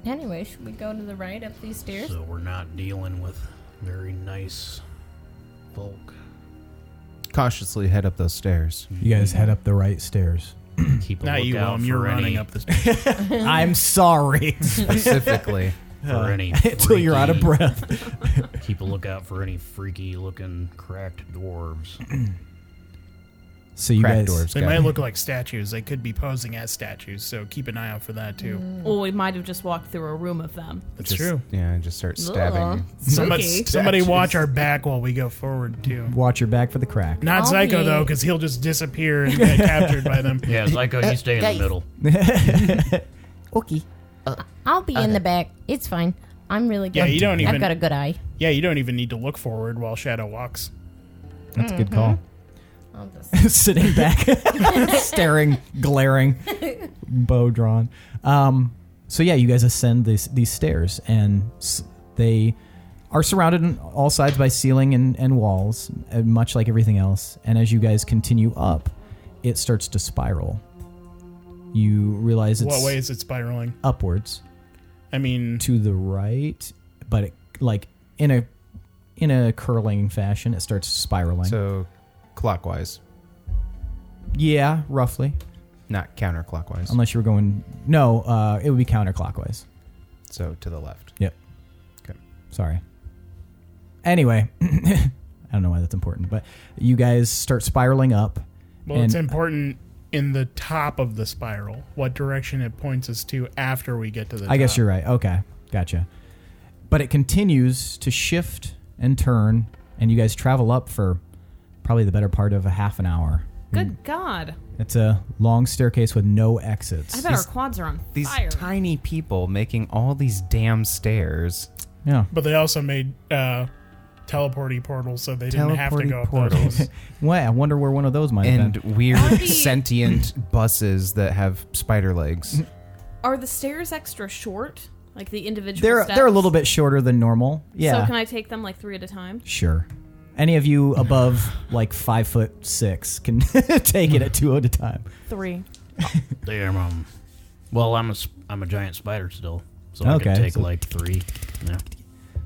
Anyway, should we go to the right up these stairs? So we're not dealing with very nice folk. Cautiously head up those stairs. You guys head up the right stairs. Keep a Not you, lookout Willem. for You're running any, up the stairs. I'm sorry. Specifically. for any Until you're out of freaky- breath. Keep a lookout for any freaky looking cracked dwarves. So you Crack guys, dwarves. They got might it. look like statues. They could be posing as statues, so keep an eye out for that too. Or we might have just walked through a room of them. That's Just- true. Yeah, just start stabbing. Somebody Spooky. watch our back while we go forward too. watch your back for the crack. Not I'll Psycho be- though, because he'll just disappear and get captured by them. Yeah, Zyko, you stay in the middle. Okay. I'll be in the back. It's fine. I'm really good. Yeah, you don't even- I've got a good eye. Yeah, you don't even need to look forward while Shadow walks. That's a good call. I'll just Sitting back, staring, glaring, bow drawn. So yeah, you guys ascend these stairs, and they are surrounded on all sides by ceiling and walls, much like everything else. And as you guys continue up, it starts to spiral. You realize it's What way is it spiraling? upwards I mean, to the right, but it, like in a curling fashion, it starts spiraling. So, clockwise, Yeah, roughly. not counterclockwise. Unless you were going... No, it would be counterclockwise. So, to the left. Yep. Okay. Sorry. Anyway, I don't know why that's important, but you guys start spiraling up. well, it's and- important in the top of the spiral. What direction it points us to after we get to the top. I guess you're right. Okay, gotcha. But it continues to shift and turn, and you guys travel up for probably the better part of a half an hour. Good God. It's a long staircase with no exits. I bet our quads are on These fire. tiny people making all these damn stairs. Yeah. But they also made teleporty portals, so they didn't have to go up portals. those. Well, I wonder where one of those might have And been. weird sentient buses that have spider legs. Are the stairs extra short? Like the individual steps? They're a little bit shorter than normal. Yeah. So can I take them like 3 at a time? Sure. Any of you above like 5'6" can take it at 2 at a time. 3. Damn. Well, I'm a giant spider still, so I Okay, can take so- like 3. Yeah.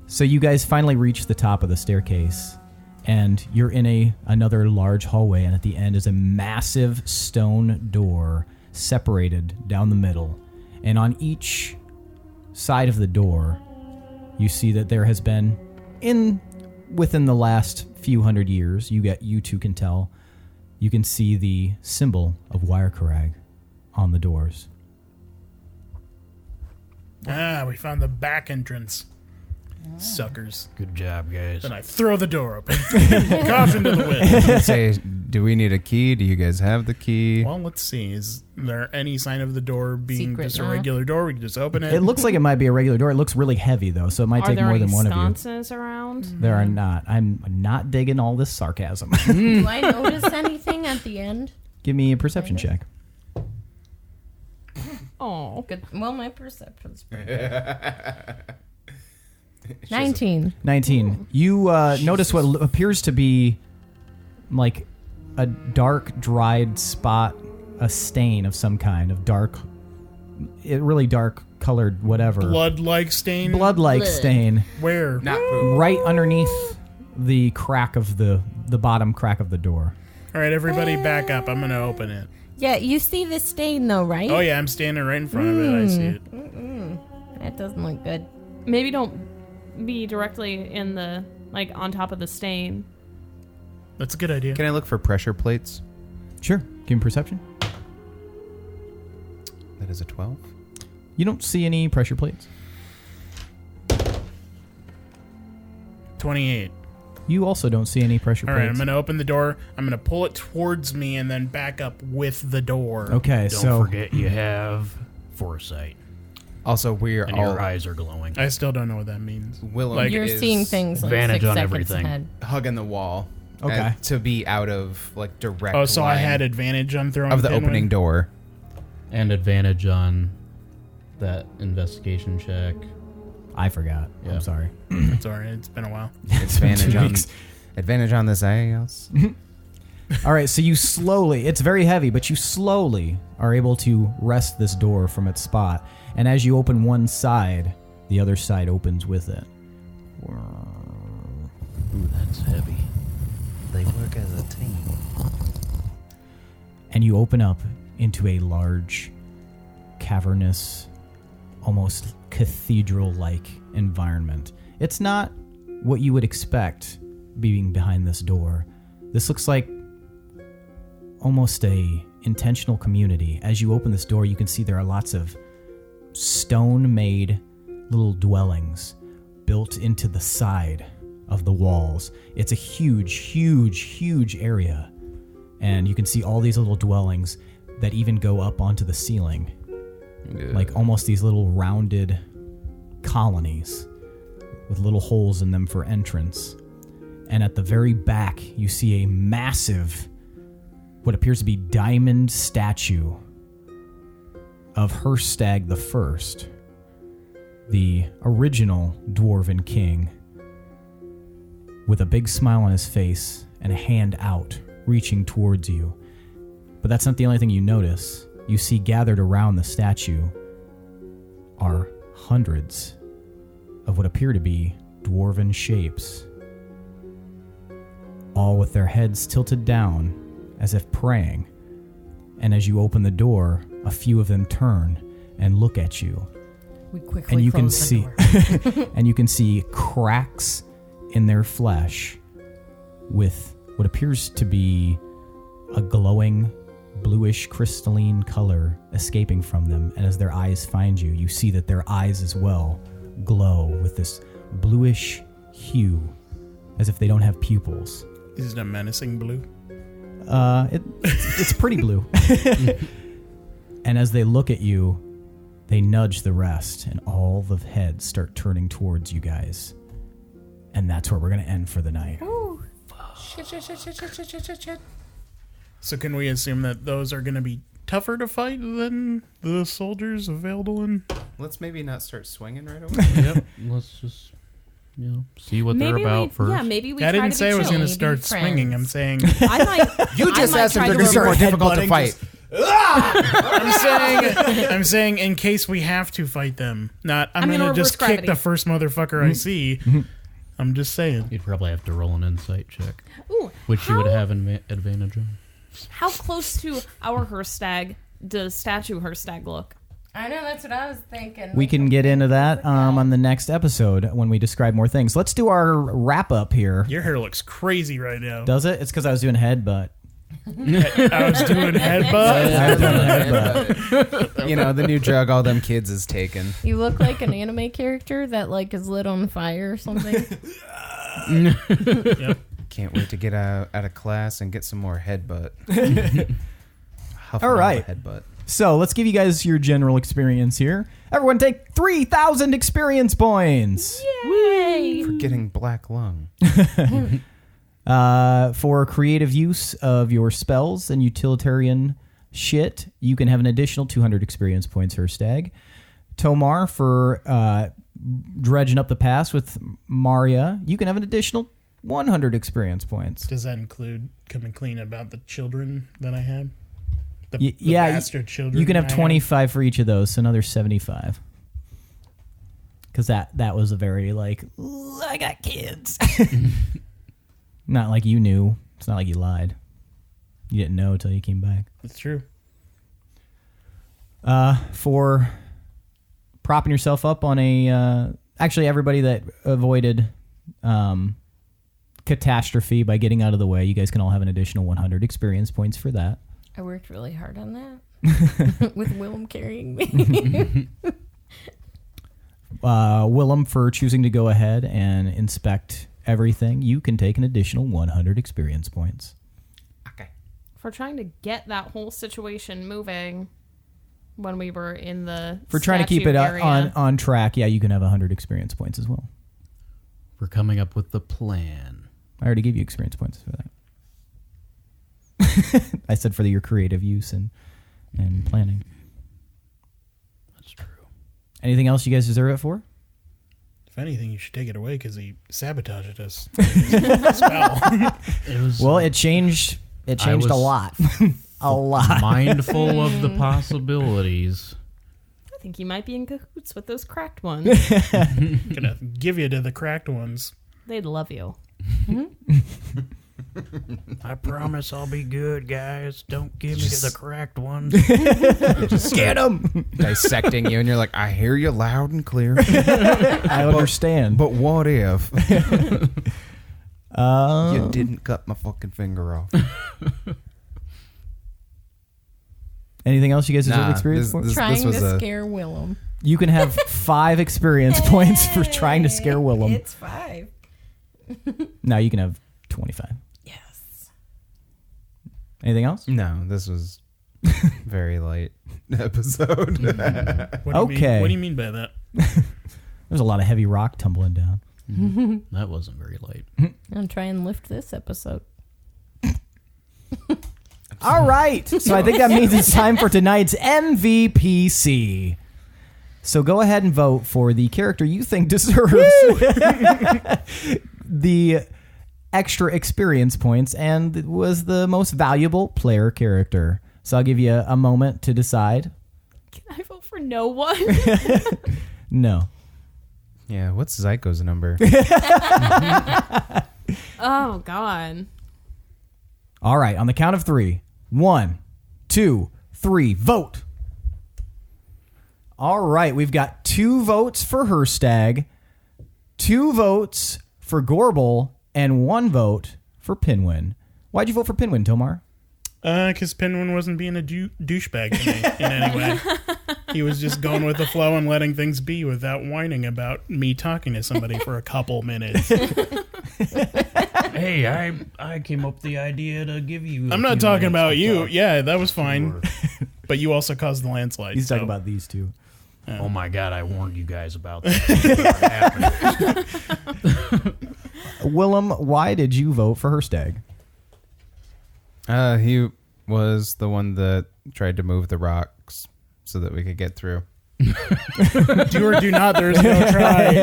So you guys finally reach the top of the staircase, and you're in another large hallway, and at the end is a massive stone door separated down the middle. And on each side of the door, you see that there has been, within the last few hundred years, you two can tell, you can see the symbol of Wirekarag on the doors. We found the back entrance. Suckers. Good job, guys. Then I throw the door open. Caution to the wind. Say, do we need a key? Do you guys have the key? Well, let's see. Is there any sign of the door being Secret just a door. regular door? We can just open it. It looks like it might be a regular door. It looks really heavy, though, so it might Are take there more any than one of you. sconces around? There are not. I'm not digging all this sarcasm. Do I notice anything at the end? Give me a perception check. Oh. Good. Well, my perception's pretty good. 19. 19. You notice what appears to be like a dark, dried spot, a stain of some kind of dark, really dark colored whatever. Blood-like stain? Blood-like Blood. stain Where? Not poop. right underneath the crack of the bottom crack of the door. All right, everybody back up. I'm going to open it. Yeah, you see the stain though, right? Oh, yeah, I'm standing right in front of it. I see it. That doesn't look good. Maybe don't be directly in the, like, on top of the stain. That's a good idea. Can I look for pressure plates? Sure. Give me perception. That is a 12. You don't see any pressure plates. 28. You also don't see any pressure All right, plates. I'm going to open the door. I'm going to pull it towards me and then back up with the door. Okay, Don't so forget you have foresight, Also, we're and all your eyes are glowing. I still don't know what that means. Willem Like, You're is seeing things like advantage 6 on seconds everything. ahead. hugging the wall. Okay. To be out of like direct. Oh, so I line had advantage on throwing of the Pinwin? opening door. And advantage on that investigation check. I forgot. Yeah. I'm sorry. It's all right. It's been a while. Advantage 2 on weeks. advantage on this else. All right, so you slowly, it's very heavy, but you slowly are able to wrest this door from its spot. And as you open one side, the other side opens with it. Ooh, that's heavy. They work as a team. And you open up into a large, cavernous, almost cathedral-like environment. It's not what you would expect being behind this door. This looks like almost a intentional community. As you open this door, you can see there are lots of stone-made little dwellings built into the side of the walls. It's a huge, huge, huge area. And you can see all these little dwellings that even go up onto the ceiling. Like almost these little rounded colonies with little holes in them for entrance. And at the very back, you see a massive, what appears to be diamond statue of Hirstag the First, the original Dwarven king, with a big smile on his face and a hand out, reaching towards you. But that's not the only thing you notice. You see gathered around the statue are hundreds of what appear to be dwarven shapes, all with their heads tilted down as if praying. And as you open the door, a few of them turn and look at you. We quickly And you can close the see door. and you can see cracks in their flesh with what appears to be a glowing bluish crystalline color escaping from them. And as their eyes find you, you see that their eyes as well glow with this bluish hue, as if they don't have pupils. Is it a menacing blue? It's pretty blue. And as they look at you, they nudge the rest, and all the heads start turning towards you guys. And that's where we're going to end for the night. Shit. So can we assume that those are going to be tougher to fight than the soldiers of Valdelin? Let's maybe not start swinging right away. Yep. Let's just, see what they're about first. Yeah, maybe we I try didn't to say I was going to start swinging. I'm saying I might. You just I might asked if try they're to going to be more reverse- difficult to fight. I'm saying in case we have to fight them. Not I'm gonna going to just reverse kick gravity. the first motherfucker I see. I'm just saying. You'd probably have to roll an insight check, Ooh, which you would have advantage on. how close to our Hirstag does statue Hirstag look? I know, that's what I was thinking. We can get into that on the next episode when we describe more things. Let's do our wrap up here. Your hair looks crazy right now. Does it? It's because I was doing headbutt. I was doing headbutt. You know, the new drug all them kids is taking. You look like an anime character that like is lit on fire or something. Yep. Can't wait to get out of class and get some more headbutt. All right. Headbutt. So let's give you guys your general experience here. Everyone take 3,000 experience points. Yay! For getting black lung. For creative use of your spells and utilitarian shit, you can have an additional 200 experience points, Hirstag. Tomar, for dredging up the past with Maria, you can have an additional 100 experience points. Does that include coming clean about the children that I had? The Yeah, bastard children. you can have I had? 25 for each of those, so another 75. Because that was a very, "Ooh, I got kids." Not like you knew. It's not like you lied. You didn't know until you came back. That's true. For propping yourself up on a... actually, everybody that avoided catastrophe by getting out of the way, you guys can all have an additional 100 experience points for that. I worked really hard on that. With Willem carrying me. Willem, for choosing to go ahead and inspect everything, you can take an additional 100 experience points. Okay. For trying to get that whole situation moving when we were in the For trying to keep statue it area. on track, yeah, you can have 100 experience points as well. For coming up with the plan. I already gave you experience points for that. I said for your creative use and planning. That's true. Anything else you guys deserve it for? If anything, you should take it away because he sabotaged us. Spell. It was Well, it changed. It changed a was- lot. A lot. mindful of the possibilities. I think you might be in cahoots with those cracked ones. Gonna give you to the cracked ones. They'd love you. I promise I'll be good, guys. Don't give me the correct one. Just get them. Dissecting you, and you're like, I hear you loud and clear. I understand. But what if Uh, you didn't cut my fucking finger off? anything else you guys deserve Nah, experience for? Trying was to a- scare Willem. You can have 5 experience points for trying to scare Willem. It's 5. Now you can have 25. Yes. Anything else? No, this was very light episode. What do you Okay. mean? What do you mean by that? There's a lot of heavy rock tumbling down. That wasn't very light. I'll try and lift this episode. All right. So I think that means it's time for tonight's MVPC. So go ahead and vote for the character you think deserves the extra experience points and was the most valuable player character. So I'll give you a moment to decide. Can I vote for no one? No. Yeah, what's Zyko's number? Oh, God. All right. On the count of 3. 1, 2, 3. Vote. All right. We've got 2 votes for Hirstag, 2 votes for Gorbel, and 1 vote for Pinwin. Why'd you vote for Pinwin, Tomar? Because Pinwin wasn't being a douchebag to me in any way. He was just going with the flow and letting things be without whining about me talking to somebody for a couple minutes. Hey, I came up with the idea to give you. I'm not talking about you. Yeah, that was fine. But you also caused the landslide. He's talking about these two. Oh my god, I warned you guys about that. Willem, why did you vote for Hirstag? He was the one that tried to move the rocks so that we could get through. Do or do not, there's no try.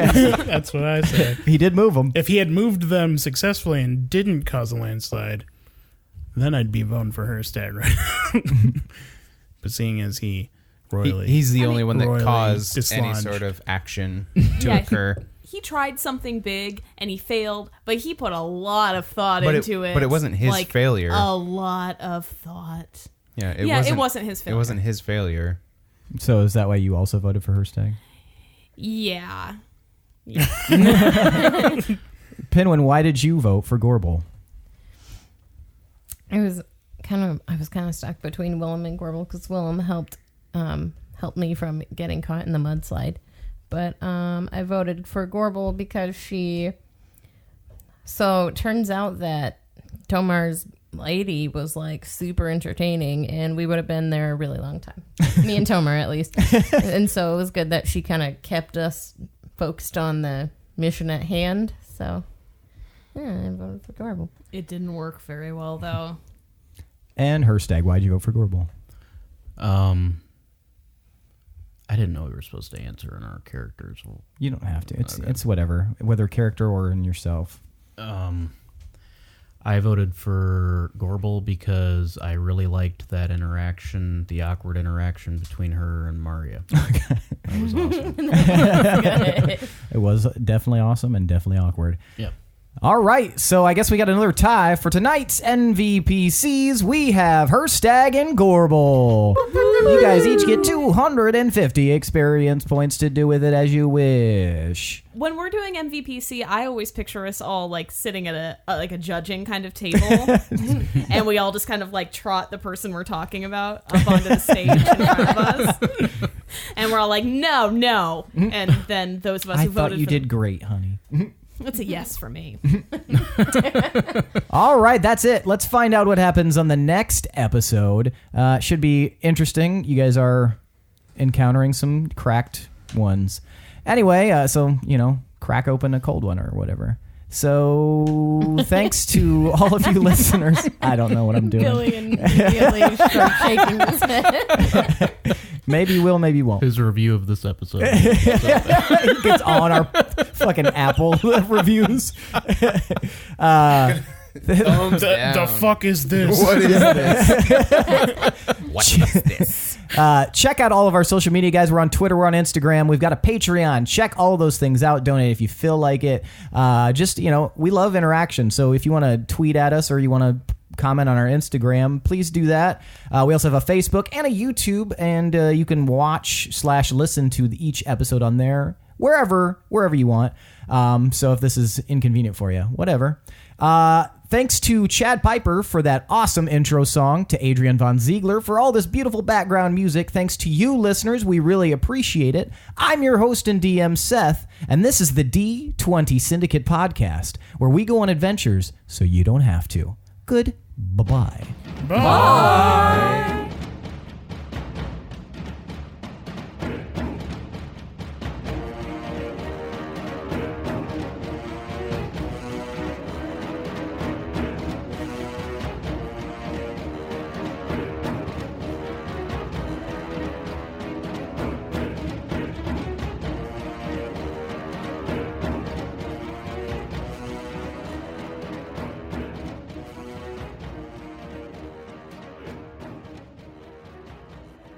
That's what I say. He did move them. If he had moved them successfully and didn't cause a landslide, then I'd be voting for Hirstag right now. But seeing as he's the only one that royally caused any dislodged. sort of action to occur. He tried something big and he failed, but he put a lot of thought But into it. But it wasn't his failure. A lot of thought. Yeah, it wasn't his failure. It wasn't his failure. So is that why you also voted for Hirstag? Yeah. Pinwin, why did you vote for Gorbel? I was kind of stuck between Willem and Gorbel because Willem helped me from getting caught in the mudslide. But I voted for Gorbel because so it turns out that Tomar's lady was like super entertaining and we would have been there a really long time. Me and Tomar at least. And so it was good that she kind of kept us focused on the mission at hand. So yeah, I voted for Gorbel. It didn't work very well though. And Hirstag, why'd you vote for Gorbel? I didn't know we were supposed to answer in our characters. You don't have to. It's whatever, whether character or in yourself. I voted for Gorbel because I really liked that interaction, the awkward interaction between her and Maria. That was awesome. It was definitely awesome and definitely awkward. Yep. All right, so I guess we got another tie for tonight's NVPCs. We have Hirstag and Gorbel. You guys each get 250 experience points to do with it as you wish. When we're doing MVPC, I always picture us all like sitting at a judging kind of table, and we all just kind of like trot the person we're talking about up onto the stage in front of us, and we're all like, no, and then those of us who voted. I thought you did great, honey. It's a yes for me. All right, that's it. Let's find out what happens on the next episode. Should be interesting. You guys are encountering some cracked ones. Anyway, so, crack open a cold one or whatever. So thanks to all of you listeners. I don't know what I'm doing. Billy immediately starts shaking his head. Maybe will, maybe won't. His review of this episode. He gets on our fucking Apple reviews. The fuck is this? What is this? What is this? Check out all of our social media, guys. We're on Twitter. We're on Instagram. We've got a Patreon. Check all of those things out. Donate if you feel like it. We love interaction. So if you want to tweet at us or you want to comment on our Instagram, please do that. We also have a Facebook and a YouTube, and you can watch/listen to each episode on there, wherever you want. So if this is inconvenient for you, whatever. Thanks to Chad Piper for that awesome intro song, to Adrian Von Ziegler for all this beautiful background music. Thanks to you, listeners. We really appreciate it. I'm your host and DM, Seth, and this is the D20 Syndicate podcast, where we go on adventures so you don't have to. Good. Bye-bye. Bye.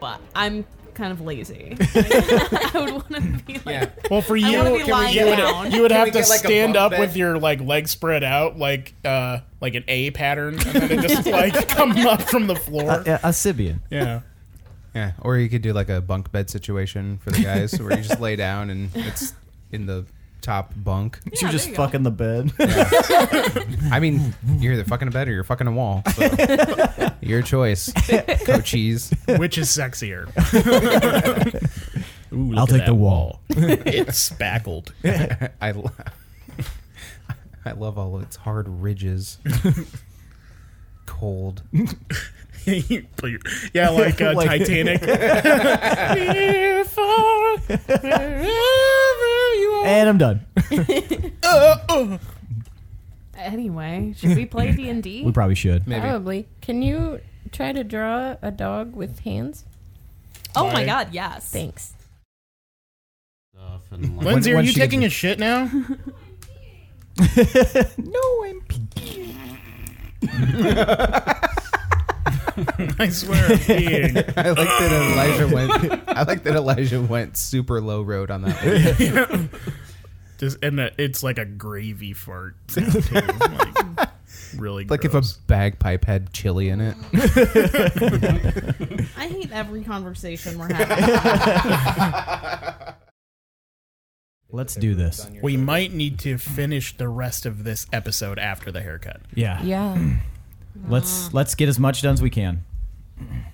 But I'm kind of lazy. I would want to be like, Well, for you, wanna be lying down. you would have to get, like, a stand bunk up with bed? your legs spread out like an A pattern, and then it just come up from the floor. A Sibian. Yeah. Yeah, or you could do like a bunk bed situation for the guys where you just lay down and it's in the top bunk. She was just fucking the bed. I mean, you're either fucking a bed or you're fucking a wall. So your choice, Coaches. Which is sexier? Ooh, look I'll at take that the wall. It's spackled. I love all its hard ridges. Cold. Yeah, like Titanic. And I'm done. Anyway, should we play D&D? We probably should. Maybe. Probably. Can you try to draw a dog with hands? Oh my god, yes. Thanks. Lindsey, are when you she taking gets- a shit now? No, I'm peeing. I swear I'm peeing. I like that Elijah went super low road on that one. It's like a gravy fart sound too. Like, really Like gross. if a bagpipe had chili in it. I hate every conversation we're having. Let's do this. We might need to finish the rest of this episode after the haircut. Yeah. Yeah. Let's get as much done as we can.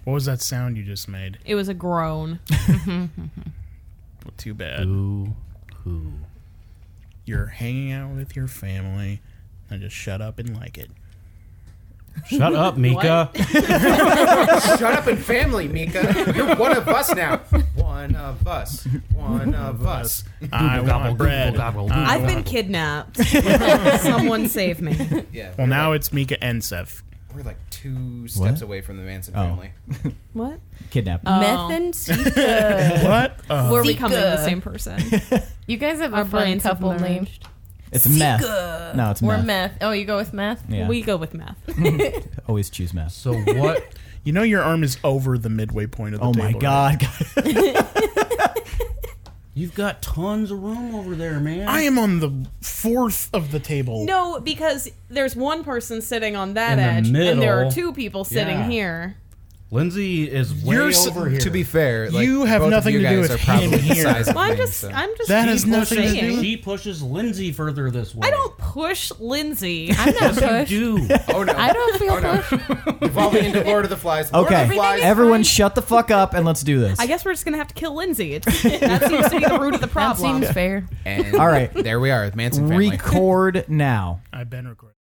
What was that sound you just made? It was a groan. Well, too bad. Ooh. You're hanging out with your family and just shut up and like it. Shut up, Mika. Shut up and family, Mika. You're one of us now. One of us. One of us. I want bread. I've been kidnapped. Someone save me. Yeah. Well, now it's Mika and Seth. We're like 2 steps away from the Manson family. What? Kidnapped. Meth and Sika. What? We're becoming the same person. You guys have Our a fun brains have couple name. merged. It's meth. No, it's Or meth. meth. Oh, you go with meth? Yeah. We go with meth. Always choose meth. So what? You know your arm is over the midway point of the Oh table. my god. You've got tons of room over there, man. I am on the fourth of the table. No, because there's one person sitting on that In the edge, and there are middle. 2 people sitting Yeah. here. Lindsey is way You're over here. To be fair, like, You have both of nothing you to do guys with are probably him the here. size of Well, I'm me, just, so. I'm just. That has people nothing to do saying. with- She pushes Lindsey further this way. I don't push Lindsey. I'm not pushed. do. Oh no! I don't feel pushed. Evolving into Lord of the Flies. Lord Okay, of the Flies. everyone shut the fuck up and let's do this. I guess we're just gonna have to kill Lindsey. That seems to be the root of the That problem. seems fair. And All right. there we are, Manson family. Record now. I've been recording.